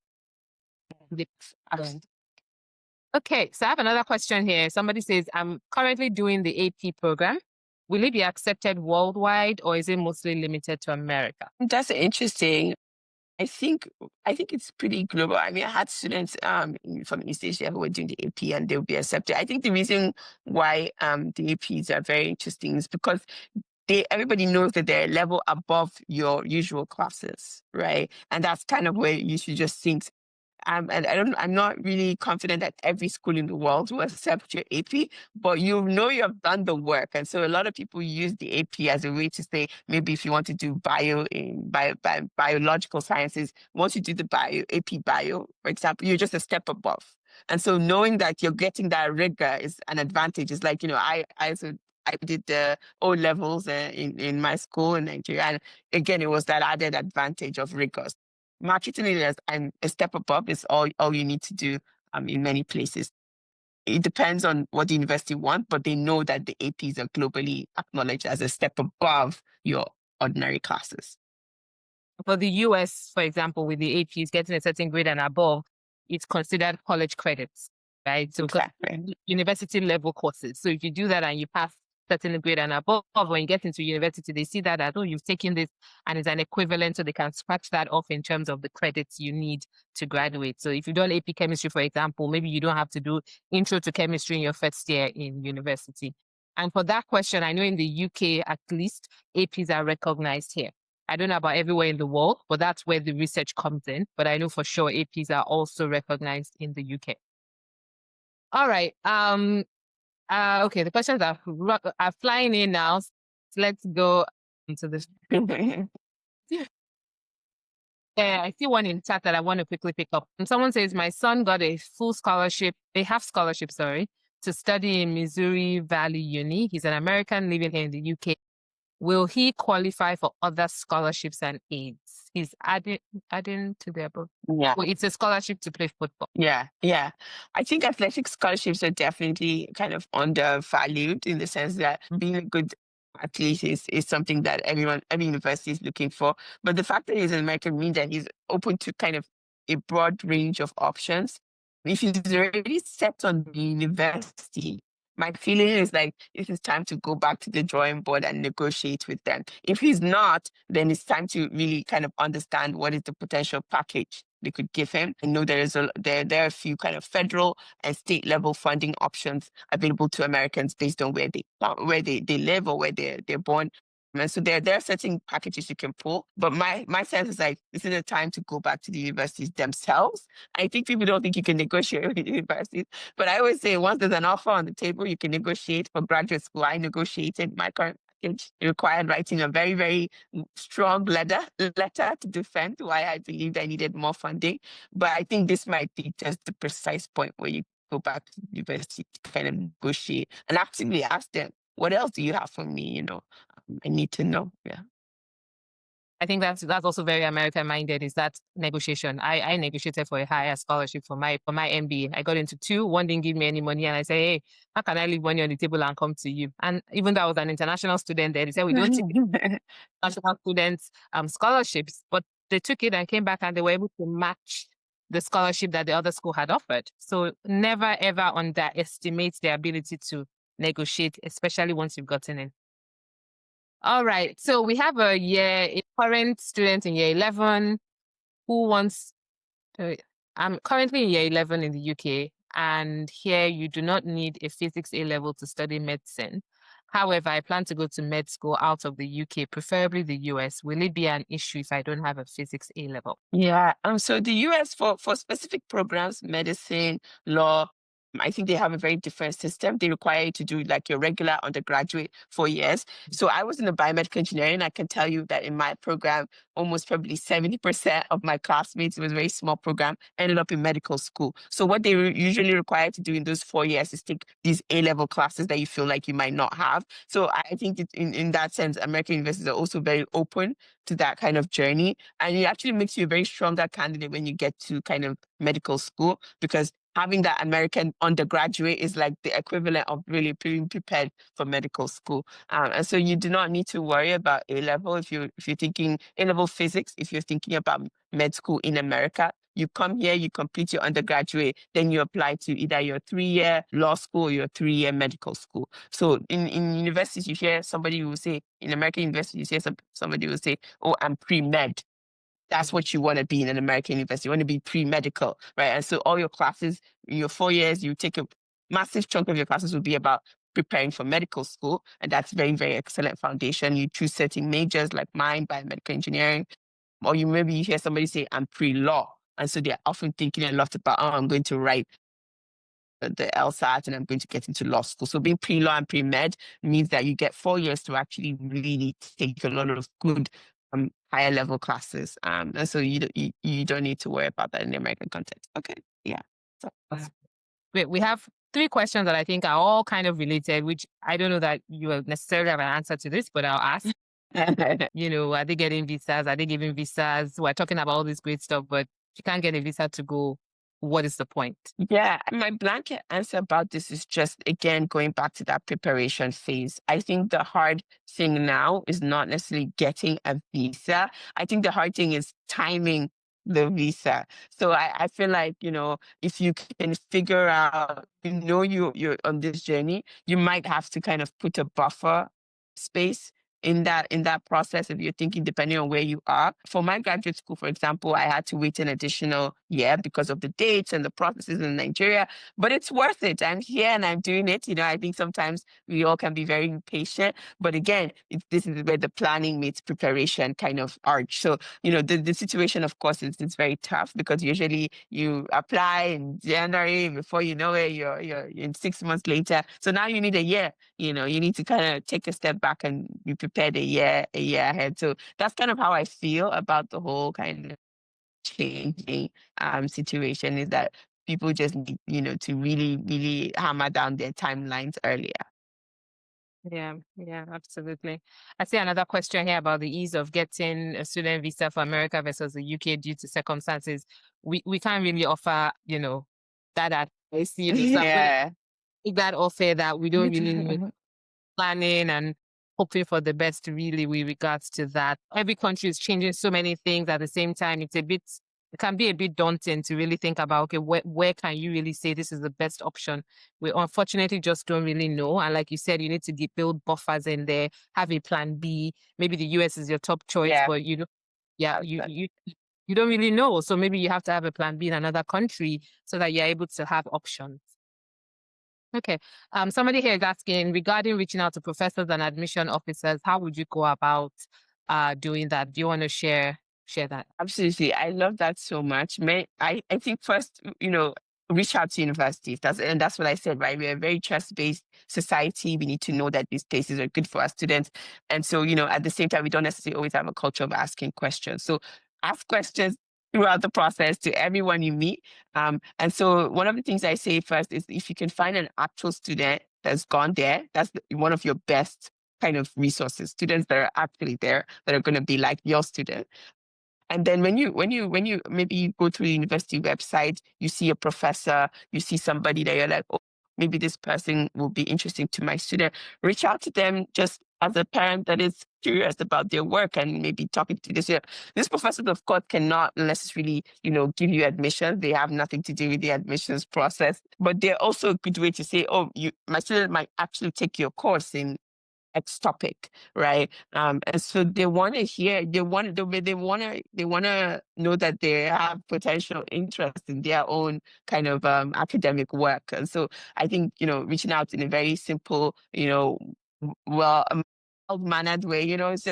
Absolutely. Okay, so I have another question here. Somebody says, I'm currently doing the AP program. Will it be accepted worldwide or is it mostly limited to America? That's interesting. I think it's pretty global. I mean, I had students from East Asia who were doing the AP and they'll be accepted. I think the reason why the APs are very interesting is because everybody knows that they're a level above your usual classes, right? And that's kind of where you should just think. And I'm not really confident that every school in the world will accept your AP, but you know you have done the work. And so a lot of people use the AP as a way to say, maybe if you want to do biological sciences, once you do the AP bio, for example, you're just a step above. And so knowing that you're getting that rigor is an advantage. It's like, I did the O levels in my school in Nigeria. And again, it was that added advantage of rigor. Marketing it as a step above is all you need to do in many places. It depends on what the university wants, but they know that the APs are globally acknowledged as a step above your ordinary classes. For the US, for example, with the APs getting a certain grade and above, it's considered college credits, right? So Exactly. university level courses. So if you do that and you pass certain grade and above, when you get into university, they see that as, oh, you've taken this and it's an equivalent, so they can scratch that off in terms of the credits you need to graduate. So if you've done AP chemistry, for example, maybe you don't have to do intro to chemistry in your first year in university. And for that question, I know in the UK, at least, APs are recognized here. I don't know about everywhere in the world, but that's where the research comes in. But I know for sure APs are also recognized in the UK. All right. Okay, the questions are flying in now. So let's go into this. Yeah, I see one in chat that I want to quickly pick up. And someone says, my son got a full scholarship, a half scholarship, sorry, to study in Missouri Valley Uni. He's an American living here in the UK. Will he qualify for other scholarships and aids? He's adding to the above. Yeah. Well, it's a scholarship to play football. Yeah. I think athletic scholarships are definitely kind of undervalued in the sense that being a good athlete is something that every university is looking for. But the fact that he's an American means that he's open to kind of a broad range of options. If he's already set on the university, my feeling is like it is time to go back to the drawing board and negotiate with them. If he's not, then it's time to really kind of understand what is the potential package they could give him. I know there are a few kind of federal and state level funding options available to Americans based on where they live or where they're born. And so there are certain packages you can pull. But my sense is like this is a time to go back to the universities themselves. I think people don't think you can negotiate with universities. But I always say once there's an offer on the table, you can negotiate. For graduate school, I negotiated my current package. It required writing a very, very strong letter to defend why I believed I needed more funding. But I think this might be just the precise point where you go back to the university to kind of negotiate and actively ask them, what else do you have for me? I need to know. Yeah. I think that's also very American minded, is that negotiation. I negotiated for a higher scholarship for my MBA. I got into two. One didn't give me any money, and I said, hey, how can I leave money on the table and come to you? And even though I was an international student there, they said we don't take international students scholarships, but they took it and came back and they were able to match the scholarship that the other school had offered. So never ever underestimate the ability to negotiate, especially once you've gotten in. All right. So we have a current student in year 11 who wants I'm currently in year 11 in the UK, and here you do not need a physics A level to study medicine. However, I plan to go to med school out of the UK, preferably the US. Will it be an issue if I don't have a physics A level? Yeah. So the US for specific programs, medicine, law, I think they have a very different system. They require you to do like your regular undergraduate 4 years. So I was in the biomedical engineering. I can tell you that in my program, almost probably 70% of my classmates, it was a very small program, ended up in medical school. So what they usually require to do in those 4 years is take these A-level classes that you feel like you might not have. So I think in that sense, American universities are also very open to that kind of journey. And it actually makes you a very stronger candidate when you get to kind of medical school, because having that American undergraduate is like the equivalent of really being prepared for medical school. And so you do not need to worry about A-level if you're thinking A-level physics, if you're thinking about med school in America. You come here, you complete your undergraduate, then you apply to either your 3-year law school or your 3-year medical school. So in universities, you hear somebody who will say, in American university, you hear somebody will say, oh, I'm pre-med. That's what you want to be in an American university. You want to be pre-medical, right? And so all your classes, in your 4 years, you take a massive chunk of your classes will be about preparing for medical school. And that's very, very excellent foundation. You choose certain majors like mine, biomedical engineering, or maybe you hear somebody say, I'm pre-law. And so they're often thinking a lot about, oh, I'm going to write the LSAT and I'm going to get into law school. So being pre-law and pre-med means that you get 4 years to actually really take a lot of good higher level classes. And so you don't need to worry about that in the American context. Okay. Yeah. So we have 3 questions that I think are all kind of related, which I don't know that you will necessarily have an answer to this, but I'll ask. Are they getting visas? Are they giving visas? We're talking about all this great stuff, but if you can't get a visa to go, what is the point? Yeah, my blanket answer about this is just, again, going back to that preparation phase. I think the hard thing now is not necessarily getting a visa. I think the hard thing is timing the visa. So I feel like, if you can figure out, you're on this journey, you might have to kind of put a buffer space in that process if you're thinking, depending on where you are. For my graduate school, for example, I had to wait an additional year because of the dates and the processes in Nigeria, but it's worth it. I'm here and I'm doing it. I think sometimes we all can be very impatient, but again, this is where the planning meets preparation kind of arch. So, the situation, of course, is very tough because usually you apply in January, before you know it, you're in 6 months later. So now you need a year. You need to kind of take a step back and be prepared a year ahead. So that's kind of how I feel about the whole kind of changing situation, is that people just need, to really, really hammer down their timelines earlier. Yeah, absolutely. I see another question here about the ease of getting a student visa for America versus the UK due to circumstances. We can't really offer, that advice. So Yeah. take that offer that we don't really need planning and hoping for the best really with regards to that. Every country is changing so many things at the same time. It can be a bit daunting to really think about, okay, where can you really say this is the best option? We unfortunately just don't really know. And like you said, you need to build buffers in there, have a plan B. Maybe the US is your top choice, Yeah. but you don't really know. So maybe you have to have a plan B in another country so that you're able to have options. Okay. Somebody here is asking, regarding reaching out to professors and admission officers, how would you go about doing that? Do you want to share that? Absolutely. I love that so much. I think first, reach out to universities. That's what I said, right? We're a very trust-based society. We need to know that these places are good for our students. And so, at the same time, we don't necessarily always have a culture of asking questions. So ask questions throughout the process to everyone you meet. And so one of the things I say first is, if you can find an actual student that's gone there, that's one of your best kind of resources, students that are actually there, that are going to be like your student. And then when you maybe you go to the university website, you see a professor, you see somebody that you're like, oh, maybe this person will be interesting to my student. Reach out to them just as a parent that is curious about their work and maybe talking to this. These professors, of course, cannot necessarily, give you admission. They have nothing to do with the admissions process, but they're also a good way to say, oh, my student might actually take your course in X topic, right? And so they want to hear, they want to know that they have potential interest in their own kind of academic work. And so I think, reaching out in a very simple, well mannered way, it's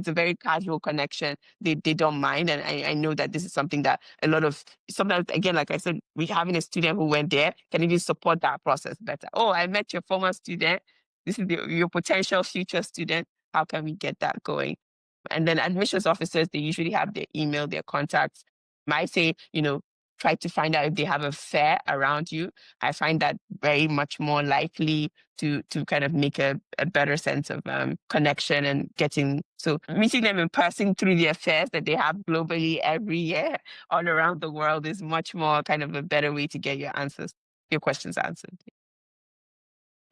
a very casual connection. They don't mind. And I know that this is something that a lot of, sometimes, again, like I said, we having a student who went there can even support that process better. Oh, I met your former student. This is your potential future student. How can we get that going? And then admissions officers, they usually have their email, their contacts. Might say, try to find out if they have a fair around you. I find that very much more likely to kind of make a better sense of connection and meeting them in person through the affairs that they have globally every year all around the world is much more kind of a better way to get your questions answered.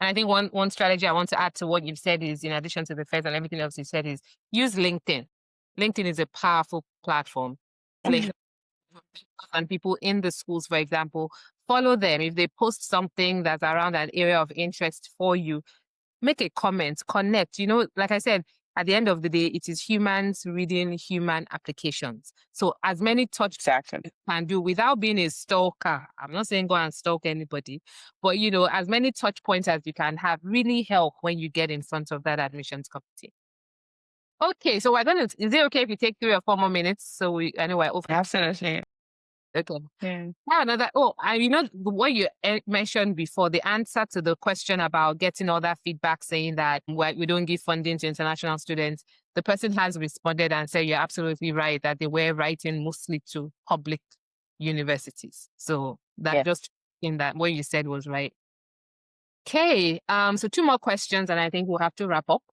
And I think one strategy I want to add to what you've said is, in addition to the first and everything else you said, is use LinkedIn. LinkedIn is a powerful platform. And people in the schools, for example, follow them. If they post something that's around an area of interest for you, make a comment, connect. Like I said, at the end of the day, it is humans reading human applications. So as many touch Exactly. you can do without being a stalker. I'm not saying go and stalk anybody, but as many touch points as you can have really help when you get in front of that admissions committee. Okay, so is it okay if we take 3 or 4 more minutes? So I know we're over. Absolutely. Okay. Yeah. What you mentioned before, the answer to the question about getting all that feedback saying that we don't give funding to international students, the person has responded and said, you're absolutely right, that they were writing mostly to public universities. So just in that, what you said was right. Okay, so 2 more questions and I think we'll have to wrap up.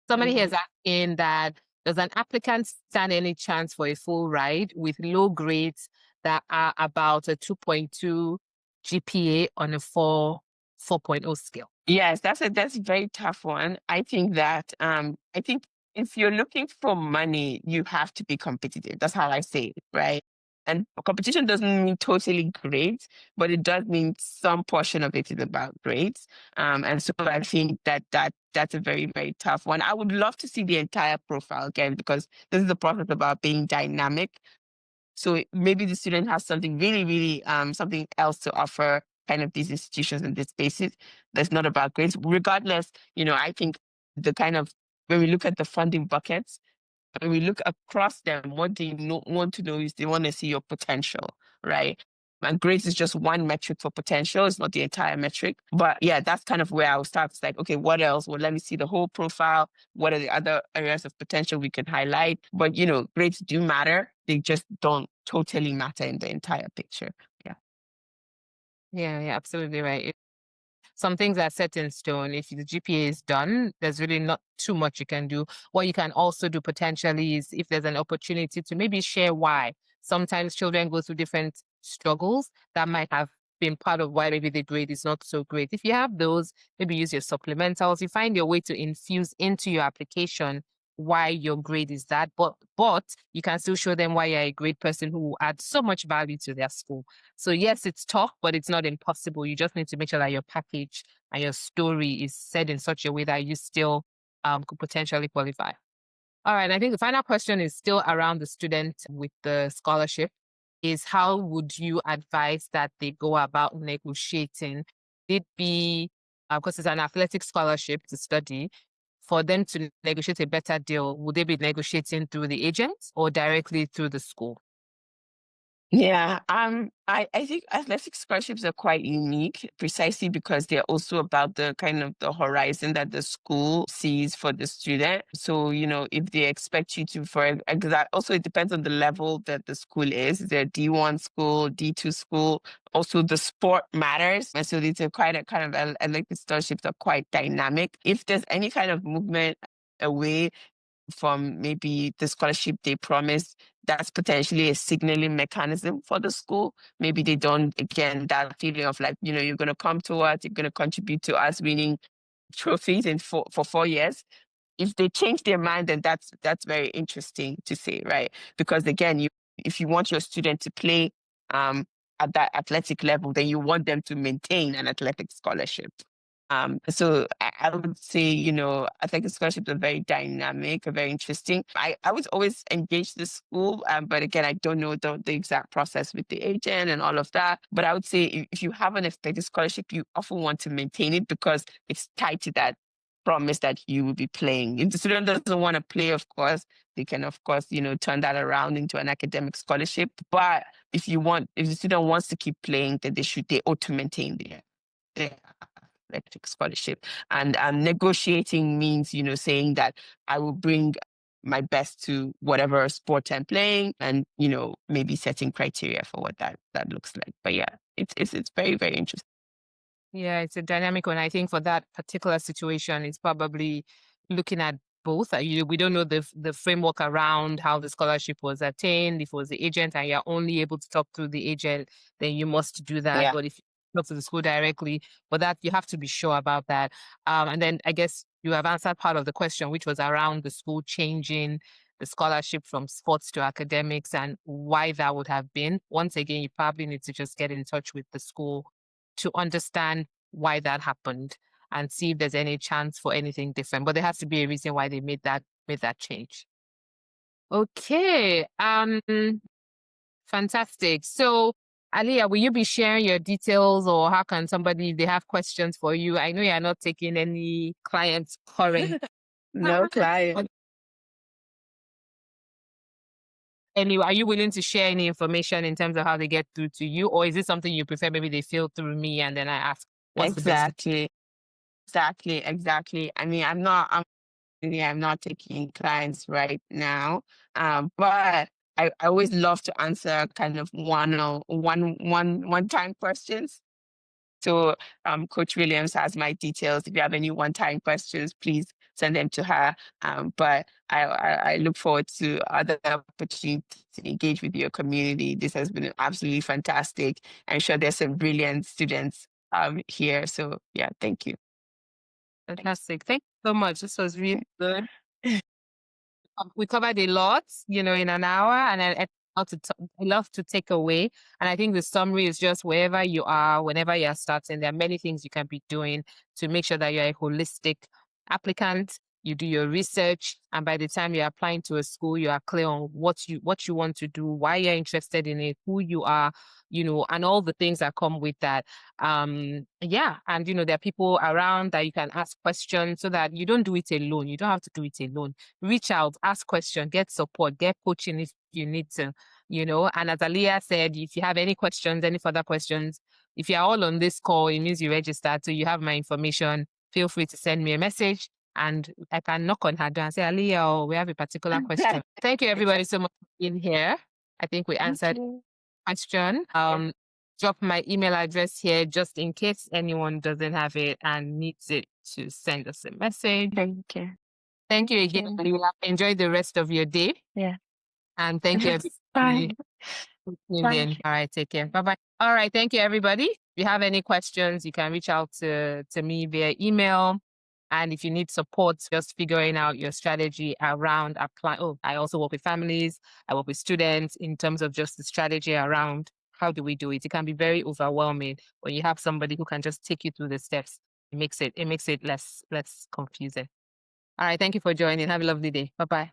Somebody here is asking that, does an applicant stand any chance for a full ride with low grades that are about a 2.2 GPA on a 4.0 scale? Yes, that's a very tough one. I think that if you're looking for money, you have to be competitive. That's how I say it, right? And competition doesn't mean totally great, but it does mean some portion of it is about grades. And so I think that's a very, very tough one. I would love to see the entire profile again, because this is the process about being dynamic. So maybe the student has something really, really something else to offer kind of these institutions and these spaces that's not about grades. Regardless, I think when we look at the funding buckets, when we look across them, what they want to know is they want to see your potential, right? And grades is just one metric for potential. It's not the entire metric. But yeah, that's kind of where I will start. It's like, okay, what else? Well, let me see the whole profile. What are the other areas of potential we can highlight? But, grades do matter. They just don't totally matter in the entire picture. Yeah. Yeah, absolutely right. Some things are set in stone. If the GPA is done, there's really not too much you can do. What you can also do potentially is, if there's an opportunity to maybe share why. Sometimes children go through different struggles that might have been part of why maybe the grade is not so great. If you have those, maybe use your supplementals. You find your way to infuse into your application why your grade is that, but you can still show them why you're a great person who will add so much value to their school. So yes, it's tough, but it's not impossible. You just need to make sure that your package and your story is said in such a way that you still could potentially qualify. All right, I think the final question is still around the student with the scholarship, is how would you advise that they go about negotiating? It be, because it's an athletic scholarship to study, for them to negotiate a better deal, would they be negotiating through the agents or directly through the school? Yeah, I think athletic scholarships are quite unique precisely because they're also about the kind of the horizon that the school sees for the student. So, if they expect you to, for exact, also it depends on the level that the school is. Is there a D1 school, D2 school? Also, the sport matters. And so these are quite a kind of athletic scholarships are quite dynamic. If there's any kind of movement away from maybe the scholarship they promised, that's potentially a signaling mechanism for the school. Maybe they don't, again, that feeling of like, you're going to come to us, you're going to contribute to us winning trophies for 4 years. If they change their mind, then that's very interesting to say, right? Because again, if you want your student to play at that athletic level, then you want them to maintain an athletic scholarship. So I would say, athletic scholarships are very dynamic, very interesting. I would always engage the school, but again, I don't know the exact process with the agent and all of that. But I would say if you have an athletic scholarship, you often want to maintain it because it's tied to that promise that you will be playing. If the student doesn't want to play, of course, they can, of course, turn that around into an academic scholarship. But if the student wants to keep playing, then they ought to maintain their athletic scholarship. And negotiating means, saying that I will bring my best to whatever sport I'm playing, and maybe setting criteria for what that looks like. But yeah, it's very, very interesting. Yeah, it's a dynamic one. I think for that particular situation, it's probably looking at both. We don't know the framework around how the scholarship was attained. If it was the agent and you're only able to talk to the agent, then you must do that. Yeah. But if you talk to the school directly, but that you have to be sure about that. And then I guess you have answered part of the question, which was around the school changing the scholarship from sports to academics and why that would have been. Once again, you probably need to just get in touch with the school to understand why that happened and see if there's any chance for anything different. But there has to be a reason why they made that change. Okay. Fantastic. So Aliyah, will you be sharing your details, or how can somebody, if they have questions for you? I know you're not taking any clients current. No client. Anyway, are you willing to share any information in terms of how they get through to you? Or is it something you prefer maybe they fill through me and then I ask what's the best? Exactly. I mean, I'm not taking clients right now. But I always love to answer kind of one-time questions. So Coach Williams has my details. If you have any one-time questions, please send them to her. But I look forward to other opportunities to engage with your community. This has been absolutely fantastic. I'm sure there's some brilliant students here. So yeah, thank you. Fantastic. Thank you so much. This was really good. We covered a lot, in an hour, and I love to take away. And I think the summary is just wherever you are, whenever you're starting, there are many things you can be doing to make sure that you're a holistic applicant. You do your research, and by the time you're applying to a school, you are clear on what you want to do, why you're interested in it, who you are, and all the things that come with that. Yeah, and there are people around that you can ask questions so that you don't do it alone. You don't have to do it alone. Reach out, ask questions, get support, get coaching if you need to, And as Aliyah said, if you have any questions, any further questions, if you're all on this call, it means you registered, so you have my information. Feel free to send me a message and I can knock on her door and say, Aliyah, we have a particular question. Thank you everybody so much for being here. I think we answered the question. Drop my email address here just in case anyone doesn't have it and needs it to send us a message. Thank you. Thank you again, Aliyah. Enjoy the rest of your day. Yeah. And thank you. Bye. Bye. All right, take care. Bye-bye. All right, thank you, everybody. If you have any questions, you can reach out to me via email. And if you need support, just figuring out your strategy around applying. Oh, I also work with families. I work with students in terms of just the strategy around how do we do it. It can be very overwhelming when you have somebody who can just take you through the steps. It makes it less confusing. All right, thank you for joining. Have a lovely day. Bye-bye.